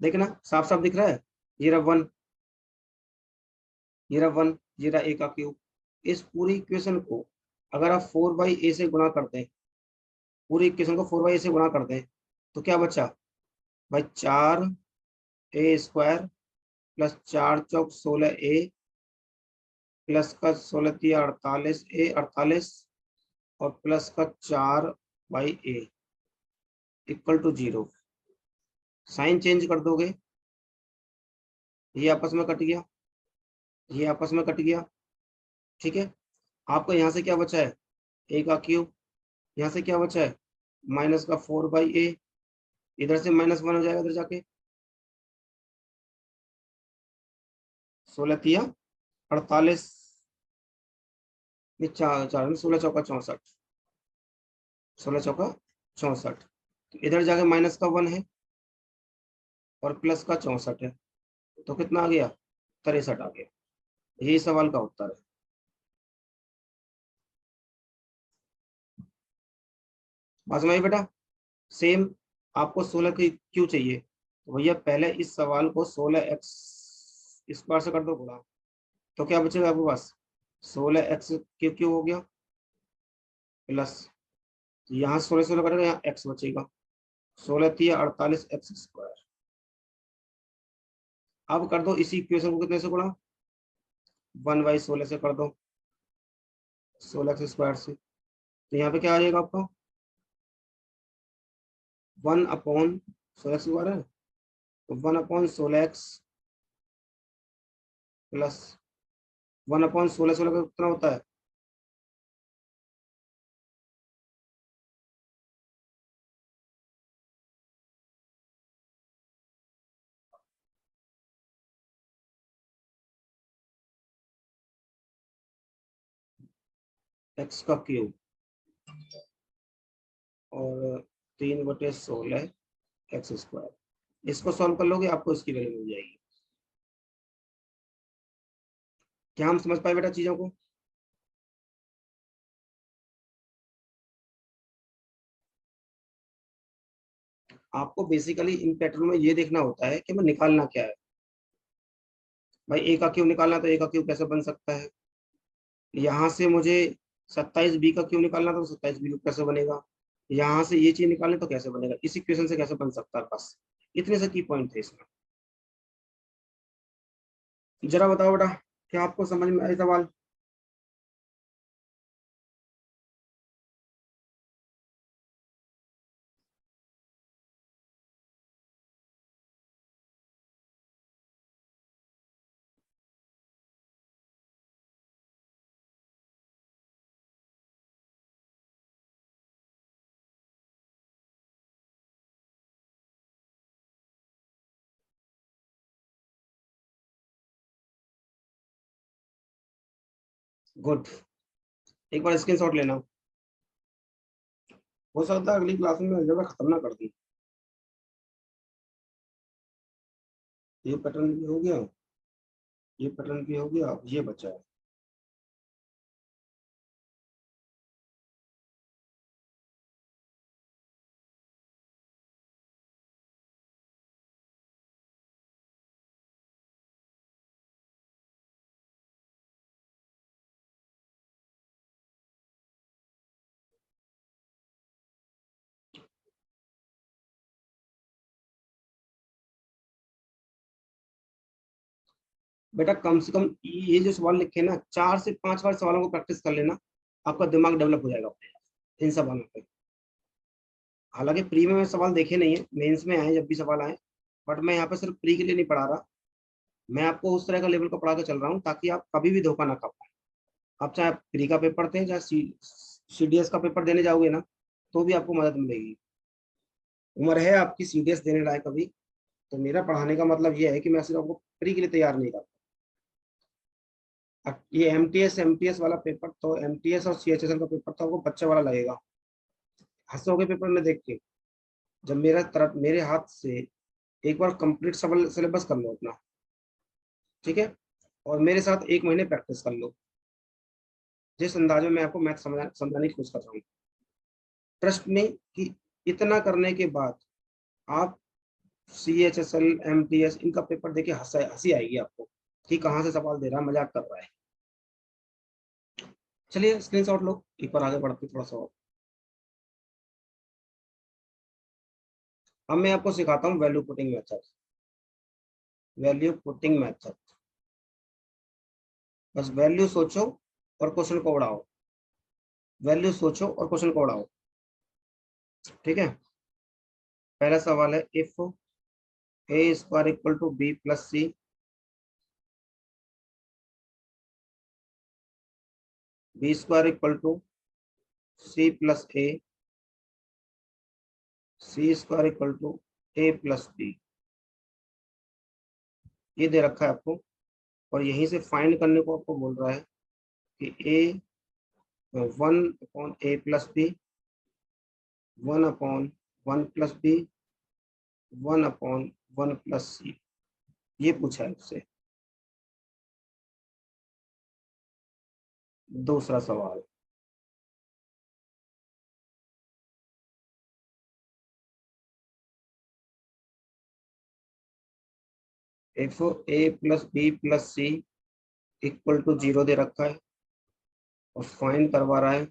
देखना साफ साफ दिख रहा है, ये रहा 1, ये रहा 1, ये रहा a का क्यूब। इस पूरी इक्वेशन को अगर आप 4/a से गुणा करते हैं, पूरी इक्वेशन को 4/a से गुणा करते हैं, तो क्या बचा भाई 4a² प्लस 4 × 4 = 16a प्लस का 16 × 3 = 48a, 48 और प्लस का 4/a equal to 0। Sign change कर दोगे, ये आपस में कट गया, ये आपस में कट गया। ठीक है, आपको यहाँ से क्या बचा है a का क्यूब, यहाँ से क्या बचा है माइनस का 4/a, इधर से -1 हो जाएगा इधर जाके, 16 × 3 = 48, चार चार 16 × 4 = 64, 16 × 4 = 64। तो इधर जाके माइनस का 1 है और प्लस का 64 है, तो कितना आ गया 63 आ गया। यही सवाल का उत्तर है। बात समझ आई बेटा। सेम आपको 16 की क्यों चाहिए, तो भैया पहले इस सवाल को 16x² से कर दो गुणा, तो क्या बचेगा आपके पास 16x³ हो गया प्लस, यहाँ 16 16 करेगा, यहाँ x बचेगा, 16 3 48 x²। अब कर दो इसी इक्वेशन को कितने से गुणा, 1/16 से कर दो, 16x² से, तो यहाँ पे क्या आ जाएगा आपका 1/16x² है, तो 1/16x प्लस 1/16 16 का कितना होता है x का क्यूब, और 3/16 x²। इसको सॉल्व कर लोगे आपको इसकी वैल्यू मिल जाएगी। क्या हम समझ पाए बेटा चीजों को। आपको बेसिकली इन पैटर्न में ये देखना होता है कि मैं निकालना क्या है। भाई ए का क्यूब निकालना, तो ए का क्यूब कैसे बन सकता है, यहाँ से मुझे 27b का क्यूब निकालना, तो 27b कैसे बनेगा, यहाँ से ये चीज निकालने तो कैसे बनेगा, इस इक्वेशन से कैसे बन सकता है, बस इतने से की पॉइंट थे इसमें। जरा बताओ बेटा, क्या आपको समझ में आए सवाल। गुड, एक बार स्क्रीनशॉट लेना। हो सकता है अगली क्लास में अलजेब्रा खत्म ना कर दी। ये पैटर्न भी हो गया, ये पैटर्न भी हो गया, अब ये बचा है। बेटा कम से कम ये जो सवाल लिखे ना, 4 से 5 बार सवालों को प्रैक्टिस कर लेना, आपका दिमाग डेवलप हो जाएगा अपने आप इन सवालों पे। हालांकि प्री में मैं सवाल देखे नहीं है, मेंस में आए जब भी सवाल आए, बट मैं यहाँ पे सिर्फ प्री के लिए नहीं पढ़ा रहा, मैं आपको उस तरह का लेवल का पढ़ा के चल रहा हूँ ताकि आप कभी भी धोखा ना खा पाए। आप चाहे प्री का पेपर दें, चाहे सीडीएस का पेपर देने जाओगे ना, तो भी आपको मदद मिलेगी। उम्र है आपकी सीडीएस देने लायक अभी, तो मेरा पढ़ाने का मतलब ये है कि मैं सिर्फ आपको प्री के लिए तैयार नहीं करता। अब ये एमटीएस वाला पेपर, तो एमटीएस और सीएचएसएल का पेपर तो आपको बच्चे वाला लगेगा, हंसोगे पेपर में देख के। जब मेरे हाथ से एक बार कंप्लीट सिलेबस कर लो अपना, ठीक है, और मेरे साथ 1 महीने प्रैक्टिस कर लो, जिस अंदाज में मैं आपको मैथ समझाने की कोशिश कर रहा हूँ, ट्रस्ट में कि इतना करने के बाद आप सीएचएसएल एमटीएस इनका पेपर देके हंसी आएगी आपको कि कहाँ से सवाल दे रहा है, मजाक कर रहा है। चलिए स्क्रीनशॉट लो, एक बार आगे बढ़ते थोड़ा सा और। अब मैं आपको सिखाता हूँ value putting method. Value putting method, बस वैल्यू सोचो और क्वेश्चन को उड़ाओ, वैल्यू सोचो और क्वेश्चन को उड़ाओ, ठीक है। पहला सवाल है, if A square equal to B plus C, B square equal to C plus A, C square equal to A plus B, ये दे रखा है आपको, और यहीं से फाइंड करने को आपको बोल रहा है कि ए 1/a+b, 1/1+b, 1/1+c, ये पूछा है उससे। दूसरा सवाल, इफ a+b+c इक्वल टू 0 दे रखा है, और फाइंड करवा रहा है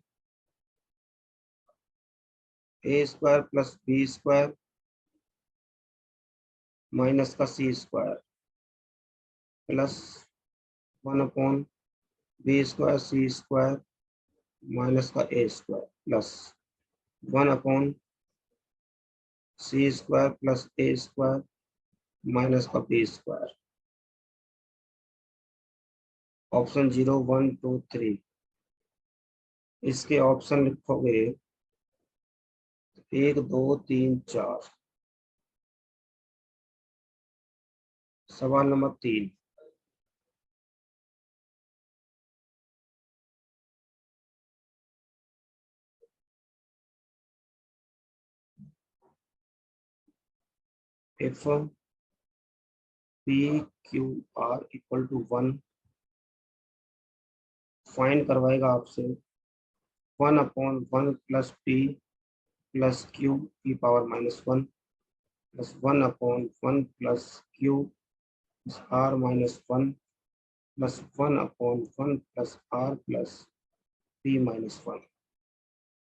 a² + b² - का c² प्लस 1/b²c² - का a² प्लस 1/c² + a² - का b²। ऑप्शन 0 1 2 3, इसके ऑप्शन लिखोगे 1 2 3 4। सवाल number 3, if PQR equal to 1, find करवाएगा आपसे 1/1+P+Q⁻⁻1 plus 1/1+Q⁻⁻1 plus 1/1+R+P-1।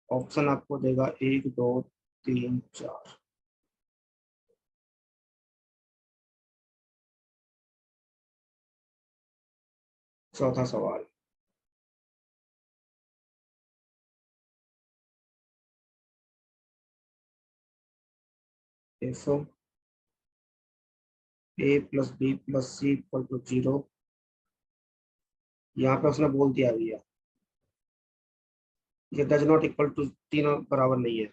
Option आपको देगा 1 2 3 4। चौथा सवाल, इफ a+b+c इक्वल टू 0, यहाँ पे उसने बोल दिया भैया ये डज नॉट इक्वल टू, तीनों बराबर नहीं है।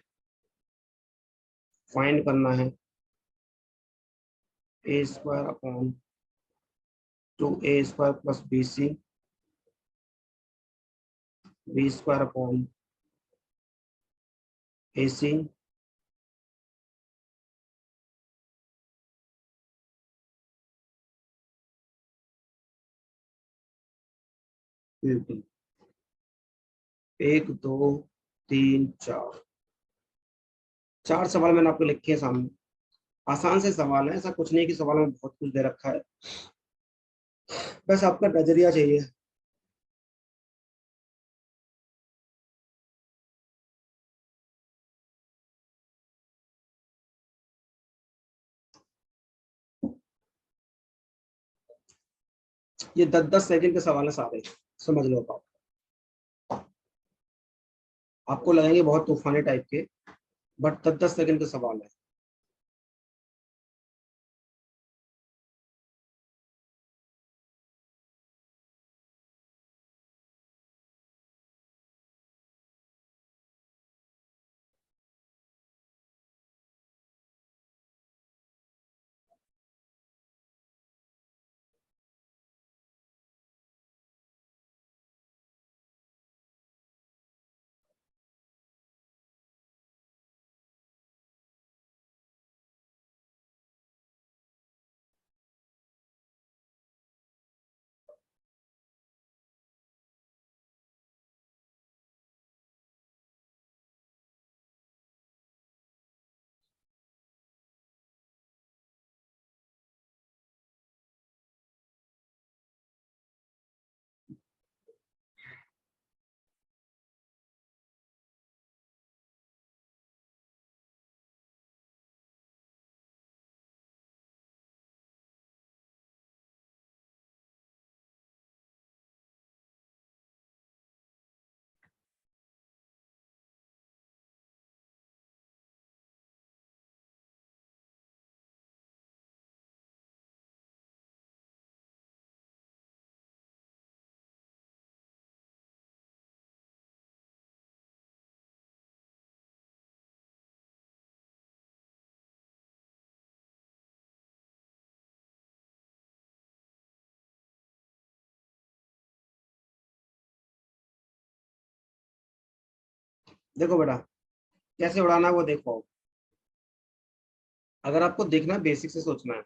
फाइंड करना है a² + 2a² + b² AC बिल्कुल। 1 2 3 4, 4 सवाल मैंने आपको लिखे हैं सामने। आसान से सवाल है, ऐसा कुछ नहीं कि सवाल में बहुत कुछ दे रखा है, बस आपका नजरिया चाहिए। ये 10-10 सेकंड के सवाल है सारे, समझ लो आप। आपको लगेंगे बहुत तूफानी टाइप के, बट 10-10 सेकंड के सवाल है। देखो बेटा, कैसे उड़ाना है वो देखो। अगर आपको देखना है, बेसिक से सोचना है,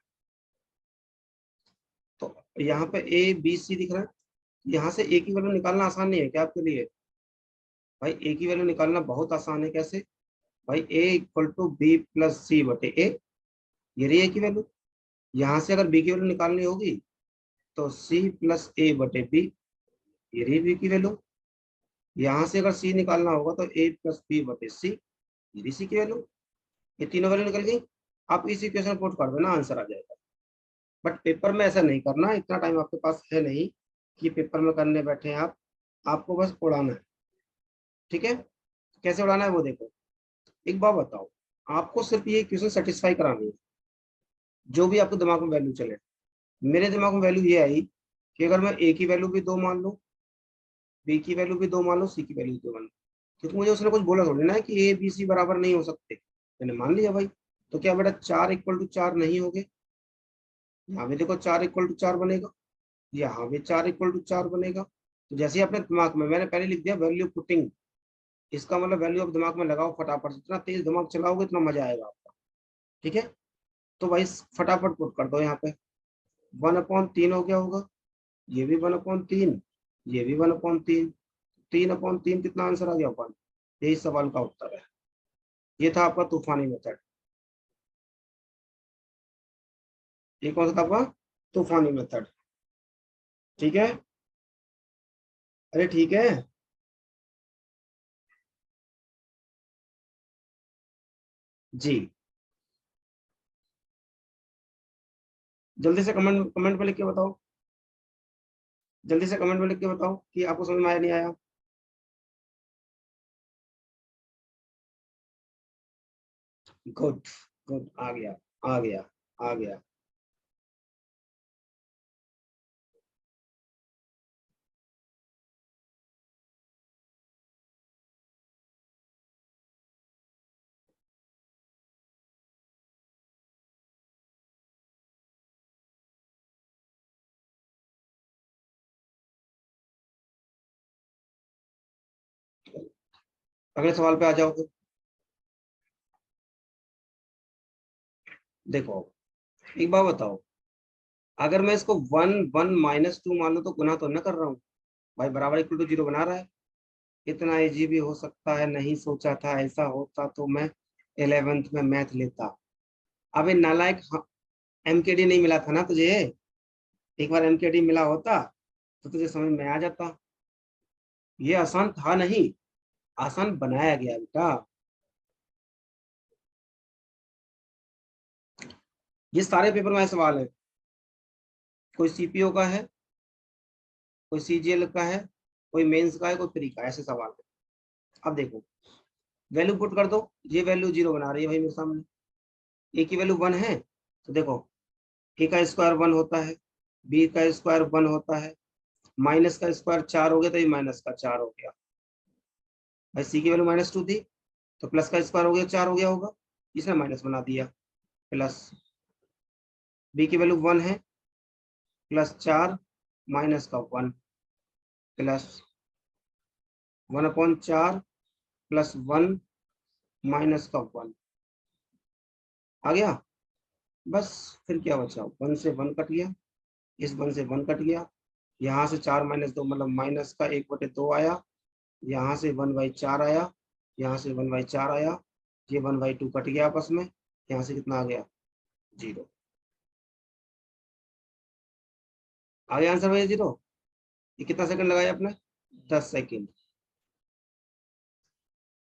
तो यहाँ पे ए बी सी दिख रहा है। यहाँ से ए की वैल्यू निकालना आसान नहीं है क्या आपके लिए? भाई ए की वैल्यू निकालना बहुत आसान है। कैसे? भाई ए इक्वल टू बी प्लस सी बटे ए, ये रही ए की वैल्यू। यहाँ से अगर बी की वैल्यू निकालनी होगी तो सी प्लस ए बटे बी, ये रही बी की वैल्यू। यहाँ से अगर सी निकालना होगा तो ए प्लस बी बटे सी, ये रही सी की वैल्यू। ये तीनों वैल्यू निकल गई। आप इस इक्वेशन पुट कर देना, आंसर आ जाएगा। बट पेपर में ऐसा नहीं करना, इतना टाइम आपके पास है नहीं कि पेपर में करने बैठे हैं आप। आपको बस उड़ाना है, ठीक है? कैसे उड़ाना है वो देखो। एक बात बताओ, आपको सिर्फ ये क्वेश्चन सेटिस्फाई करानी है, जो भी आपको दिमाग में वैल्यू चले। मेरे दिमाग में वैल्यू ये आई कि अगर मैं ए की वैल्यू भी 2 मान लूँ, बी की वैल्यू भी 2 मान लूँ, सी की वैल्यू 2 मान लूँ, क्योंकि मुझे उसने कुछ बोला थोड़ी ना है कि ए बी सी बराबर नहीं हो सकते। मैंने मान लिया भाई। तो क्या बेटा 4 इक्वल टू 4 नहीं हो गए? यहाँ भी देखो 4 इक्वल टू 4 बनेगा, यहाँ भी 4 इक्वल टू 4 बनेगा। तो जैसे ही अपने दिमाग में मैंने पहले लिख दिया वैल्यू पुटिंग, इसका मतलब वैल्यू आप दिमाग में लगाओ फटाफट, जितना तेज दिमाग चलाओगे उतना मजा आएगा आपका। ठीक है? तो भाई फटाफट पुट कर दो यहाँ पे। 1/3 हो गया होगा, ये भी 1/3, ये भी 1/3, 3/3 कितना आंसर आ गया? 1। यही सवाल का उत्तर है। ये था आपका तूफानी मेथड। ये कौन सा था आपका? तूफानी मेथड। ठीक है? अरे ठीक है। जी, जल्दी से कमेंट कमेंट में लिख के बताओ। जल्दी से कमेंट में लिख के बताओ कि आपको समझ में आया नहीं आया। गुड, गुड, आ गया, आ गया, आ गया। अगले सवाल पे आ जाओ फिर। देखो, एक बात बताओ, अगर मैं इसको 1 1 -2 मान लूं तो गुना तो ना कर रहा हूँ? भाई बराबर इक्वल टू 0 बना रहा है। इतना इजी भी हो सकता है, नहीं सोचा था ऐसा होता तो मैं 11th में मैथ लेता। अबे नालायक, एमकेडी नहीं मिला था ना तुझे? एक बार एमकेडी मिला होता तो तुझे समझ में आ जाता। ये आसान था नहीं, आसान बनाया गया बेटा। ये सारे पेपर में सवाल है, कोई सीपीओ का है, कोई सीजीएल का है, कोई मेंस का है, कोई प्री का है, ऐसे सवाल है। अब देखो, वैल्यू पुट कर दो। ये वैल्यू 0 बना रही है भाई मेरे सामने, ए की वैल्यू 1 है। तो देखो, ए का स्क्वायर 1 होता है, बी का स्क्वायर 1 होता है, माइनस का स्क्वायर 4 हो गया तो ये माइनस का 4 हो गया। भाई सी की वैल्यू -2 थी, तो प्लस का स्क्वायर हो गया 4 हो गया होगा, इसने माइनस बना दिया। प्लस बी की वैल्यू 1 है, +4 माइनस का 1, प्लस 1/4 +1 माइनस का 1 आ गया। बस फिर क्या बचा, 1 से 1 कट गया, इस 1 से 1 कट गया, यहाँ से 4 -2 मतलब माइनस का 1/2 आया, यहाँ से 1/4 आया, यहाँ से 1/4 आया, ये 1/2 कट गया आपस में, यहाँ से कितना आ गया, 0 आ गया आंसर भाई 0। ये कितना सेकंड लगाया आपने, 10 सेकंड।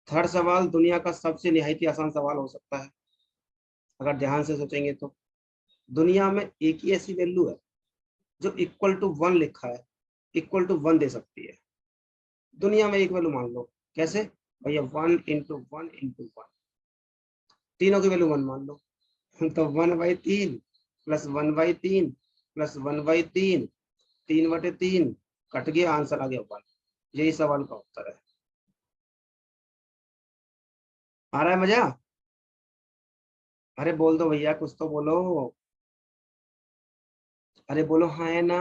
थर्ड सवाल दुनिया का सबसे निहायती आसान सवाल हो सकता है अगर ध्यान से सोचेंगे तो। दुनिया में एक ही ऐसी वैल्यू है जो इक्वल टू 1 लिखा है, इक्वल टू 1 दे सकती है। दुनिया में एक वैल्यू मान लो, कैसे भैया, 1 × 1 × 1, तीनों की वैल्यू 1 मान लो। तो 1/3 +1/3 +1/3, 3/3 कट गया, आंसर आ गया 1। यही सवाल का उत्तर है। आ रहा है मजा? अरे बोल दो भैया, कुछ तो बोलो। अरे बोलो हाँ है ना,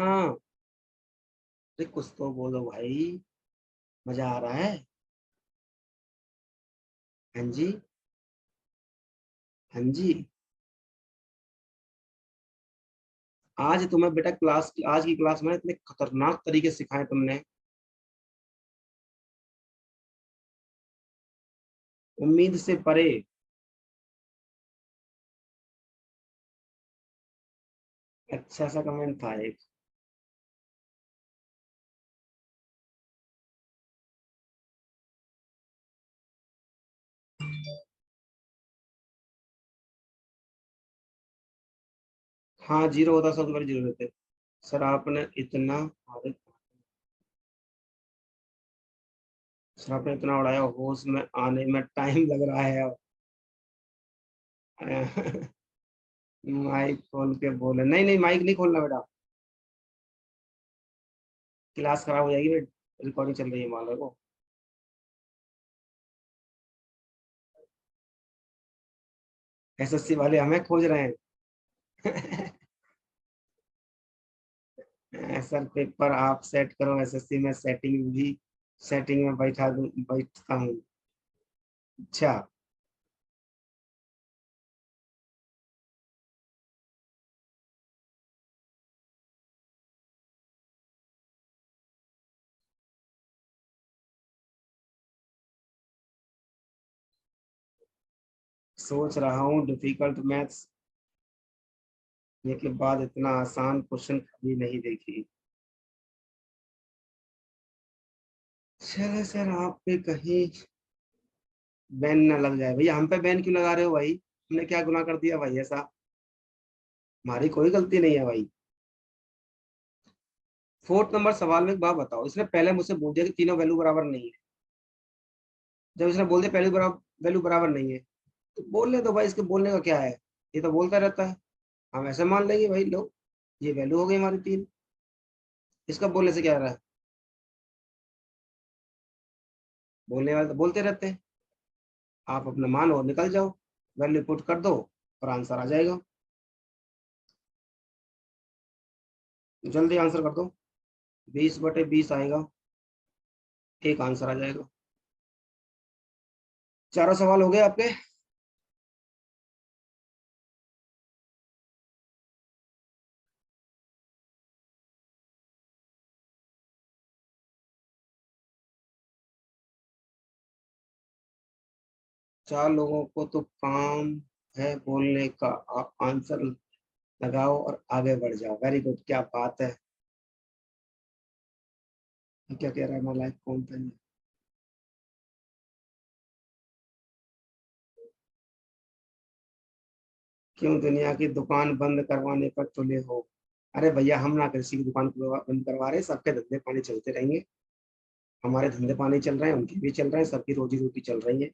अरे कुछ तो बोलो भाई, मजा आ रहा है। हाँ जी, हाँ जी। आज तुम्हें बेटा आज की क्लास में इतने खतरनाक तरीके सिखाए तुमने, उम्मीद से परे। अच्छा सा कमेंट था एक। हाँ 0 होता, सबसे बड़ी 0 देते। सर आपने इतना, अरे सर आपने इतना उड़ाया, होश में आने में टाइम लग रहा है अब। माइक खोल के बोले, नहीं नहीं माइक नहीं खोलना बेटा, क्लास खराब हो जाएगी, रिकॉर्डिंग चल रही है मान लो। एसएससी वाले हमें खोज रहे हैं। सर पेपर आप सेट करो, एसएससी में सेटिंग भी, सेटिंग में बैठता हूँ। अच्छा, सोच रहा हूँ डिफिकल्ट मैथ्स ये के बाद इतना आसान क्वेश्चन कभी नहीं देखी। चले सर आप पे कहीं बैन ना लग जाए। भैया हम पे बैन क्यों लगा रहे हो भाई, हमने क्या गुनाह कर दिया भाई ऐसा? हमारी कोई गलती नहीं है भाई। 4th नंबर सवाल में एक बात बताओ, इसने पहले मुझसे बोल दिया कि तीनों वैल्यू बराबर नहीं है। जब इसने बोल दिया पहली बराबर वैल्यू बराबर नहीं है, तो बोलने दो भाई, इसके बोलने का क्या है, ये तो बोलता रहता है। हम ऐसे मान लेंगे भाई, लो ये वैल्यू हो गई हमारी 3, इसका बोलने से क्या रहा है, बोलने वाले तो बोलते रहते हैं। आप अपना मान और निकल जाओ, वैल्यू पुट कर दो और आंसर आ जाएगा। जल्दी आंसर कर दो, 20/20 आएगा, एक आंसर आ जाएगा। चारों सवाल हो गए आपके। चार लोगों को तो काम है बोलने का, आप आंसर लगाओ और आगे बढ़ जाओ। वेरी गुड, क्या बात है। ये क्या कह रहा है, लाइक कौन था ये? क्यों दुनिया की दुकान बंद करवाने पर तुले हो? अरे भैया, हम ना किसी की दुकान को बंद करवा रहे, सबके धंधे पानी चलते रहेंगे। हमारे धंधे पानी चल रहे हैं, उनके भी चल रहे हैं, सबकी रोजी रोटी चल रही है।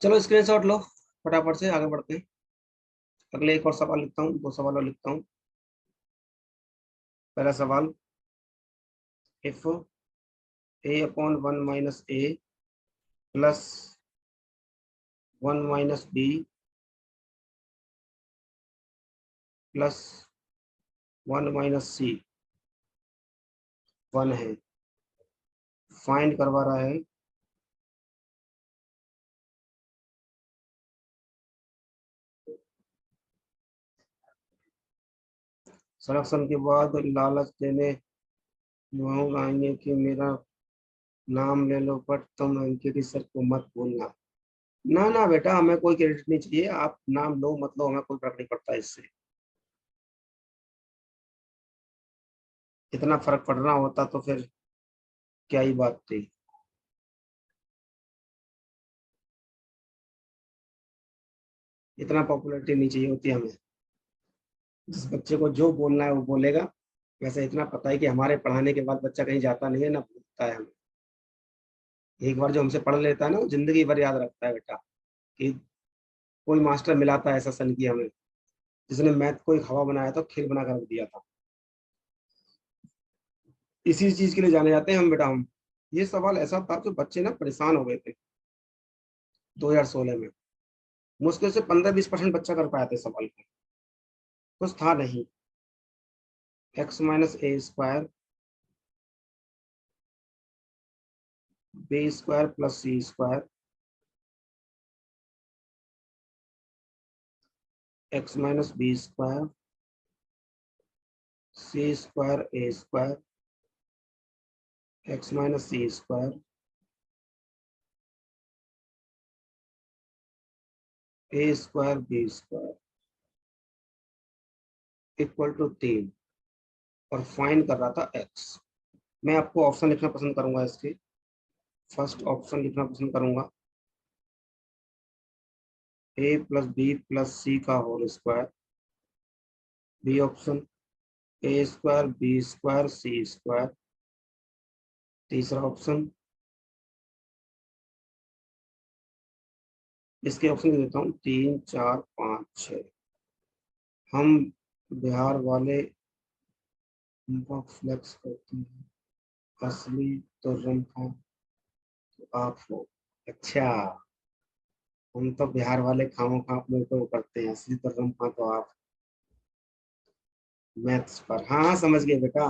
चलो स्क्रीनशॉट लो, फटाफट से आगे बढ़ते हैं। अगले एक और सवाल लिखता हूँ, दो सवाल और लिखता हूँ। पहला सवाल, if A upon one minus A plus one minus B plus one minus C one है, फाइंड करवा रहा है सिलेक्शन के बाद लालच देने लोग आएंगे कि मेरा नाम ले लो, बट तुम अंकित सर को मत भूलना। ना ना बेटा, हमें कोई क्रेडिट नहीं चाहिए, आप नाम लो मत लो, हमें कोई फर्क नहीं पड़ता इससे। इतना फर्क पड़ना होता तो फिर क्या ही बात थी। इतना पॉपुलैरिटी नहीं चाहिए होती हमें। जिस बच्चे को जो बोलना है वो बोलेगा। वैसे इतना पता है कि हमारे पढ़ाने के बाद बच्चा कहीं जाता नहीं है, ना भूलता है हमें। एक बार जो हमसे पढ़ लेता है ना, वो जिंदगी भर याद रखता है बेटा। कि कोई मास्टर मिला था ऐसा सन की हमें, जिसने मैथ को एक हवा बनाया था, खेल बना कर रख दिया था। इसी चीज के लिए जाने जाते हैं हम बेटा हम। ये सवाल ऐसा था जो बच्चे ना परेशान हो गए थे 2016 में। मुश्किल से 15-20% बच्चा कर पाया था इस सवाल को। कुछ था नहीं। X minus A square B square plus C square, X minus B square C square A square, X minus C square A square B square equal to 3। और फाइंड कर रहा था एक्स। मैं आपको ऑप्शन लिखना पसंद करूंगा इसके। फर्स्ट ऑप्शन लिखना पसंद करूंगा, ए प्लस बी प्लस सी का होल स्क्वायर। बी ऑप्शन, ए square B square C square. तीसरा ऑप्शन, इसके ऑप्शन दे देता हूँ 3 4 5 6। हम बिहार वाले फ्लेक्स करते हैं, असली तुर्रम खां तो आप हो। अच्छा, हम तो बिहार वाले खामों खा अपने ऊपर वो करते हैं, असली तुर्रम खां तो आप। मैथ्स पर, हाँ हाँ समझ गए बेटा।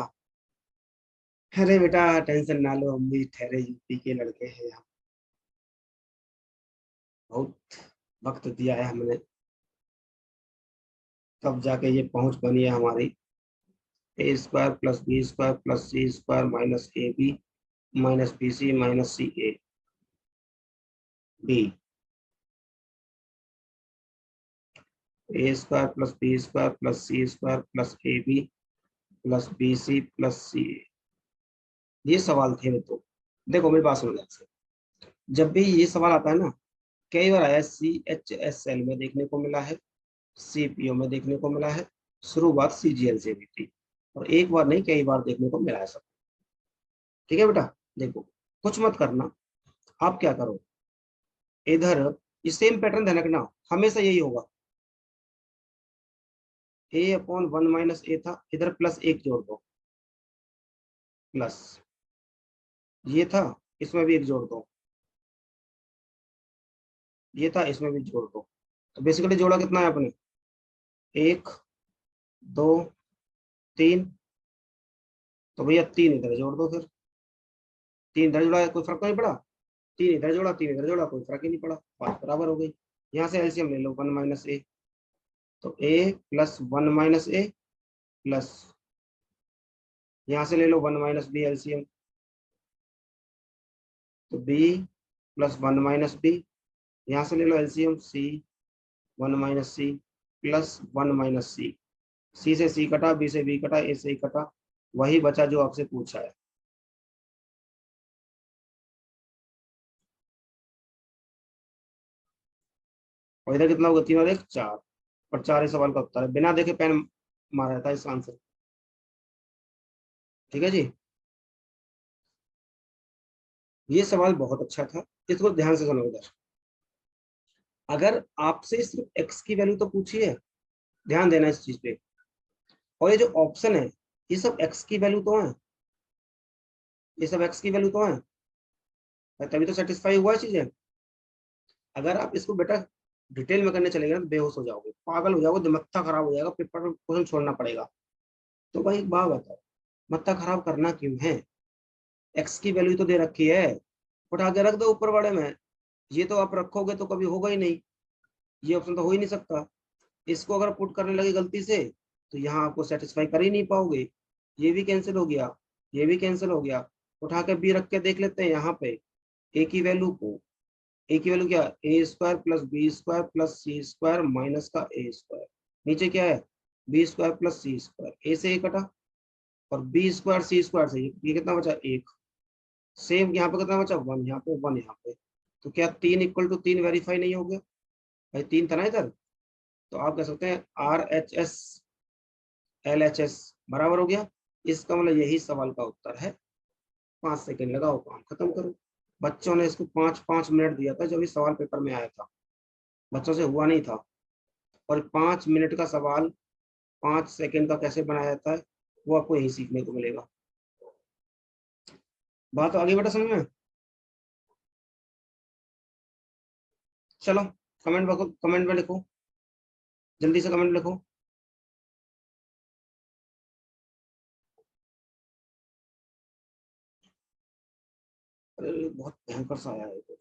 अरे बेटा टेंशन ना लो, हम भी ठहरे यूपी के लड़के हैं। हम बहुत वक्त दिया है हमने, तब जाके ये पहुंच बनी है हमारी। A square plus B square plus C square minus A B minus B C minus C A B. A square plus B square plus C square plus A B plus B C plus C A. ये सवाल थे तो। देखो मेरी बात सुनो ध्यान से। जब भी ये सवाल आता है ना, कई बार आया CHSL में देखने को मिला है, CPO में देखने को मिला है, शुरुआत CGL से भी थी। और एक बार नहीं, कई बार देखने को मिला है सब। ठीक है बेटा, देखो कुछ मत करना। आप क्या करो, इधर ये सेम पैटर्न ध्यान रखना, हमेशा यही होगा। ए अपॉन वन माइनस ए था, इधर प्लस एक जोड़ दो, प्लस ये था, इसमें भी एक जोड़ दो, ये था, इसमें भी जोड़ दो। तो बेसिकली जोड़ा कितना है अपने, एक, दो, तीन। तो भैया तीन इधर जोड़ दो फिर। तीन इधर जोड़ा, कोई फर्क नहीं पड़ा। तीन इधर जोड़ा, तीन इधर जोड़ा, कोई फर्क ही नहीं पड़ा, बात बराबर हो गई। यहाँ से एलसीएम ले लो 1 माइनस ए, तो ए प्लस 1 माइनस ए प्लस यहाँ से ले लो 1 माइनस बी एलसीएम, तो बी प्लस 1 माइनस बी, यहाँ से ले लो एलसीएम सी 1 माइनस सी प्लस 1 माइनस सी, सी से सी कटा, बी से बी कटा, ए से ही कटा, वही बचा जो आपसे पूछा है। और इधर कितना होगा, 3 और 1 4, और 4 इस सवाल का उत्तर है, बिना देखे पेन मारा था इसका आंसर। ठीक है जी, ये सवाल बहुत अच्छा था, इसको ध्यान से सुनो। इधर अगर आपसे सिर्फ एक्स की वैल्यू तो पूछी है, ध्यान देना इस चीज पे, और ये जो ऑप्शन है ये सब एक्स की वैल्यू तो है, ये सब एक्स की वैल्यू तो है, तभी तो सेटिस्फाई हुआ चीजें। अगर आप इसको बेटा डिटेल में करने चलेंगे ना तो बेहोश हो जाओगे, पागल हो जाओगे, दिमाग खराब हो जाएगा, पेपर में क्वेश्चन छोड़ना पड़ेगा। तो भाई एक बात बताओ, मत्था खराब करना क्यों है, एक्स की वैल्यू तो दे रखी है, उठा के रख दो ऊपर वाले में, ये तो आप रखोगे तो कभी होगा ही नहीं, ये ऑप्शन तो हो ही नहीं सकता। इसको अगर पुट करने लगे गलती से तो यहाँ आपको सेटिस्फाई कर ही नहीं पाओगे, ये भी कैंसिल हो गया, ये भी कैंसिल हो गया, उठा के बी रख के देख लेते हैं यहाँ पे, ए की वैल्यू को, ए की वैल्यू क्या, A square plus B square plus C square minus का ए स्क्वायर, नीचे क्या है, B square plus C square, A से ए कटा, और बी स्क्वायर सी स्क्वायर से ये कितना बचा, एक, सेम यहाँ पे कितना बचा, 1, यहाँ पे 1, यहाँ पे, तो क्या 3 इक्वल टू 3 वेरीफाई नहीं हो गया, भाई 3 था ना इधर, तो आप कह सकते हैं R H S L H S बराबर हो गया। इसका मतलब यही सवाल का उत्तर है। 5 सेकंड लगाओ, काम खत्म करो। बच्चों ने इसको 5-5 मिनट दिया था जब ये सवाल पेपर में आया था, बच्चों से हुआ नहीं था। और 5 मिनट का सवाल 5 सेकंड का कैसे बनाया जाता है वो आपको यही सीखने को मिलेगा। बात तो आगे बेटा समझ में। चलो कमेंट में लिखो, जल्दी से कमेंट लिखो। अरे बहुत भयंकर सा आया है ये तो।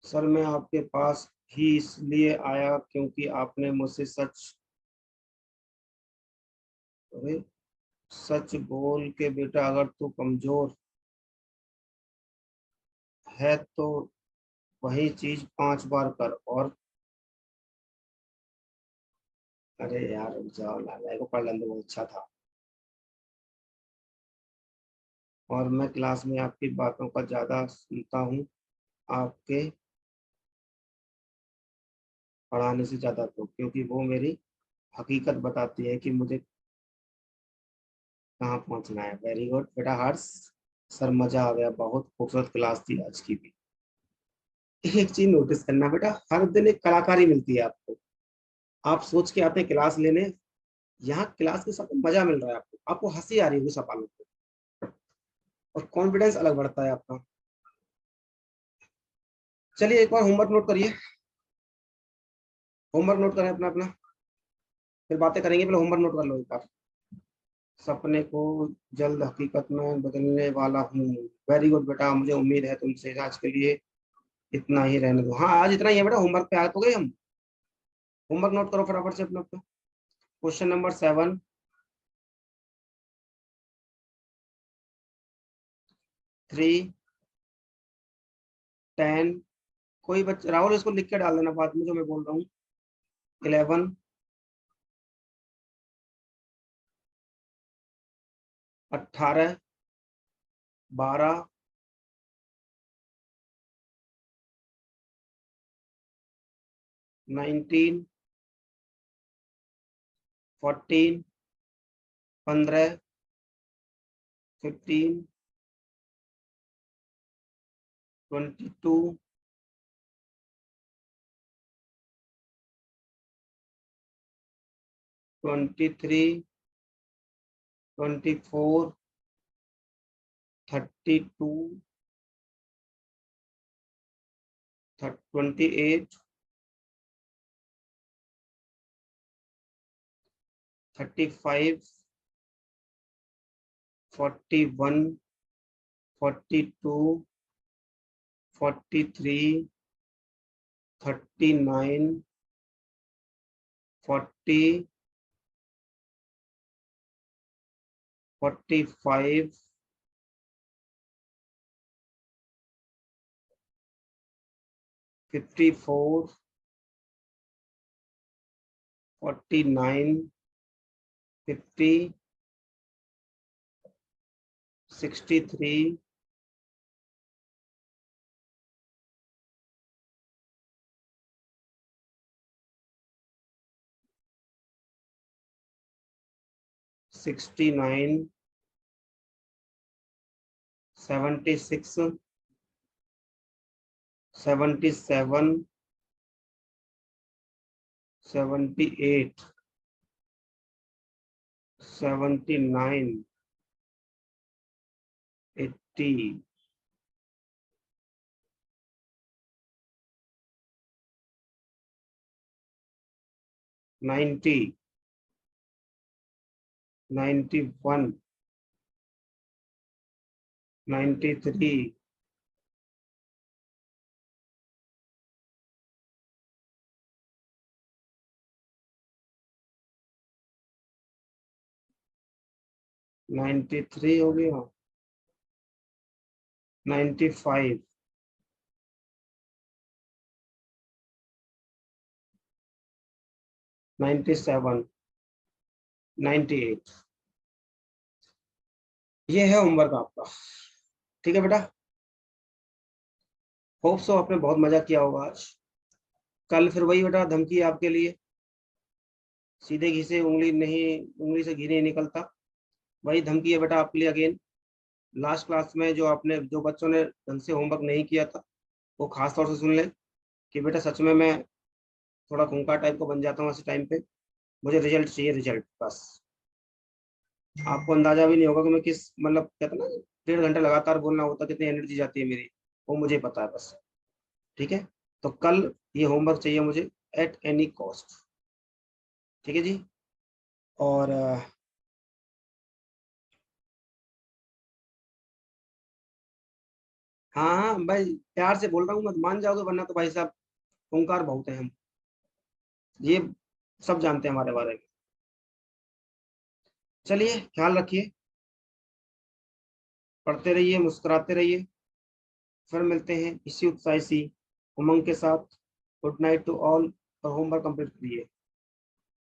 सर मैं आपके पास ही इसलिए आया क्योंकि आपने मुझसे सच, अरे सच बोल के बेटा, अगर तू कमजोर है तो वही चीज 5 बार कर, और अरे यार रुक जाओ, लाला को पढ़ लेने दो, बहुत अच्छा था। और मैं क्लास में आपकी बातों का ज्यादा सुनता हूँ, आपके पढ़ाने से ज्यादा, तो क्योंकि वो मेरी हकीकत बताती है कि मुझे कहाँ पहुंचना है। वेरी गुड बेटा हर्ष, सर मजा आ गया, बहुत खूबसूरत क्लास थी आज की भी। एक चीज नोटिस करना बेटा, हर दिन एक कलाकारी मिलती है आपको, आप सोच के आते हैं क्लास लेने, यहाँ क्लास के साथ मजा मिल रहा है आपको, आपको हंसी आ रही होगी सवालों को, और कॉन्फिडेंस अलग बढ़ता है आपका। चलिए एक बार होमवर्क नोट करिए, होमवर्क नोट करें अपना अपना, फिर बातें करेंगे, पहले होमवर्क नोट कर लो एक बार। सपने को जल्द हकीकत में बदलने वाला हूँ। वेरी गुड बेटा, मुझे उम्मीद है तुमसे, आज के लिए इतना ही रहने दो। हाँ आज इतना ही है बेटा, होमवर्क पे आ तो गए हम, होमवर्क नोट करो फटाफट से अपना अपना। क्वेश्चन नंबर 7, 3, 10, कोई बच्चा, राहुल इसको लिख के डाल देना बाद में जो मैं बोल रहा हूँ, 11, 18, 12, 19, 14, 15, 15, 22, 23, 24, 32, 28, 35, 41, 42, 43, 39, 40, 45, 54, 49, 50, 63, 69, 76, 77, 78, 79, 80, 90, 91, 93, 93 हो गया, 95, 97, 98। ये है होमवर्क आपका। ठीक है बेटा, होप सो आपने बहुत मजा किया होगा आज। कल फिर वही बेटा धमकी आपके लिए, सीधे घी से उंगली नहीं, उंगली से घी नहीं निकलता। वही धमकी है बेटा आपके लिए अगेन। लास्ट क्लास में जो आपने, जो बच्चों ने ढंग से होमवर्क नहीं किया था, वो खास तौर से सुन ले कि बेटा सच में मैं थोड़ा खूंखार टाइप का बन जाता हूँ ऐसे टाइम पे। मुझे रिजल्ट चाहिए, रिजल्ट बस। आपको अंदाजा भी नहीं होगा कि मैं किस, मतलब कहते हैं ना, 1.5 घंटा लगातार बोलना होता, कितनी एनर्जी जाती है मेरी, वो मुझे पता है बस। ठीक है, तो कल ये होमवर्क चाहिए मुझे एट एनी कॉस्ट। ठीक है जी। और हाँ हाँ भाई, प्यार से बोल रहा हूँ, मत मान जाओगे वरना तो भाई साहब खूंखार बहुत है हम, ये सब जानते हैं हमारे बारे में। चलिए ख्याल रखिए, पढ़ते रहिए, मुस्कुराते रहिए। फिर मिलते हैं इसी उत्साह सी उमंग के साथ। गुड नाइट टू ऑल, और होमवर्क कंप्लीट करिए।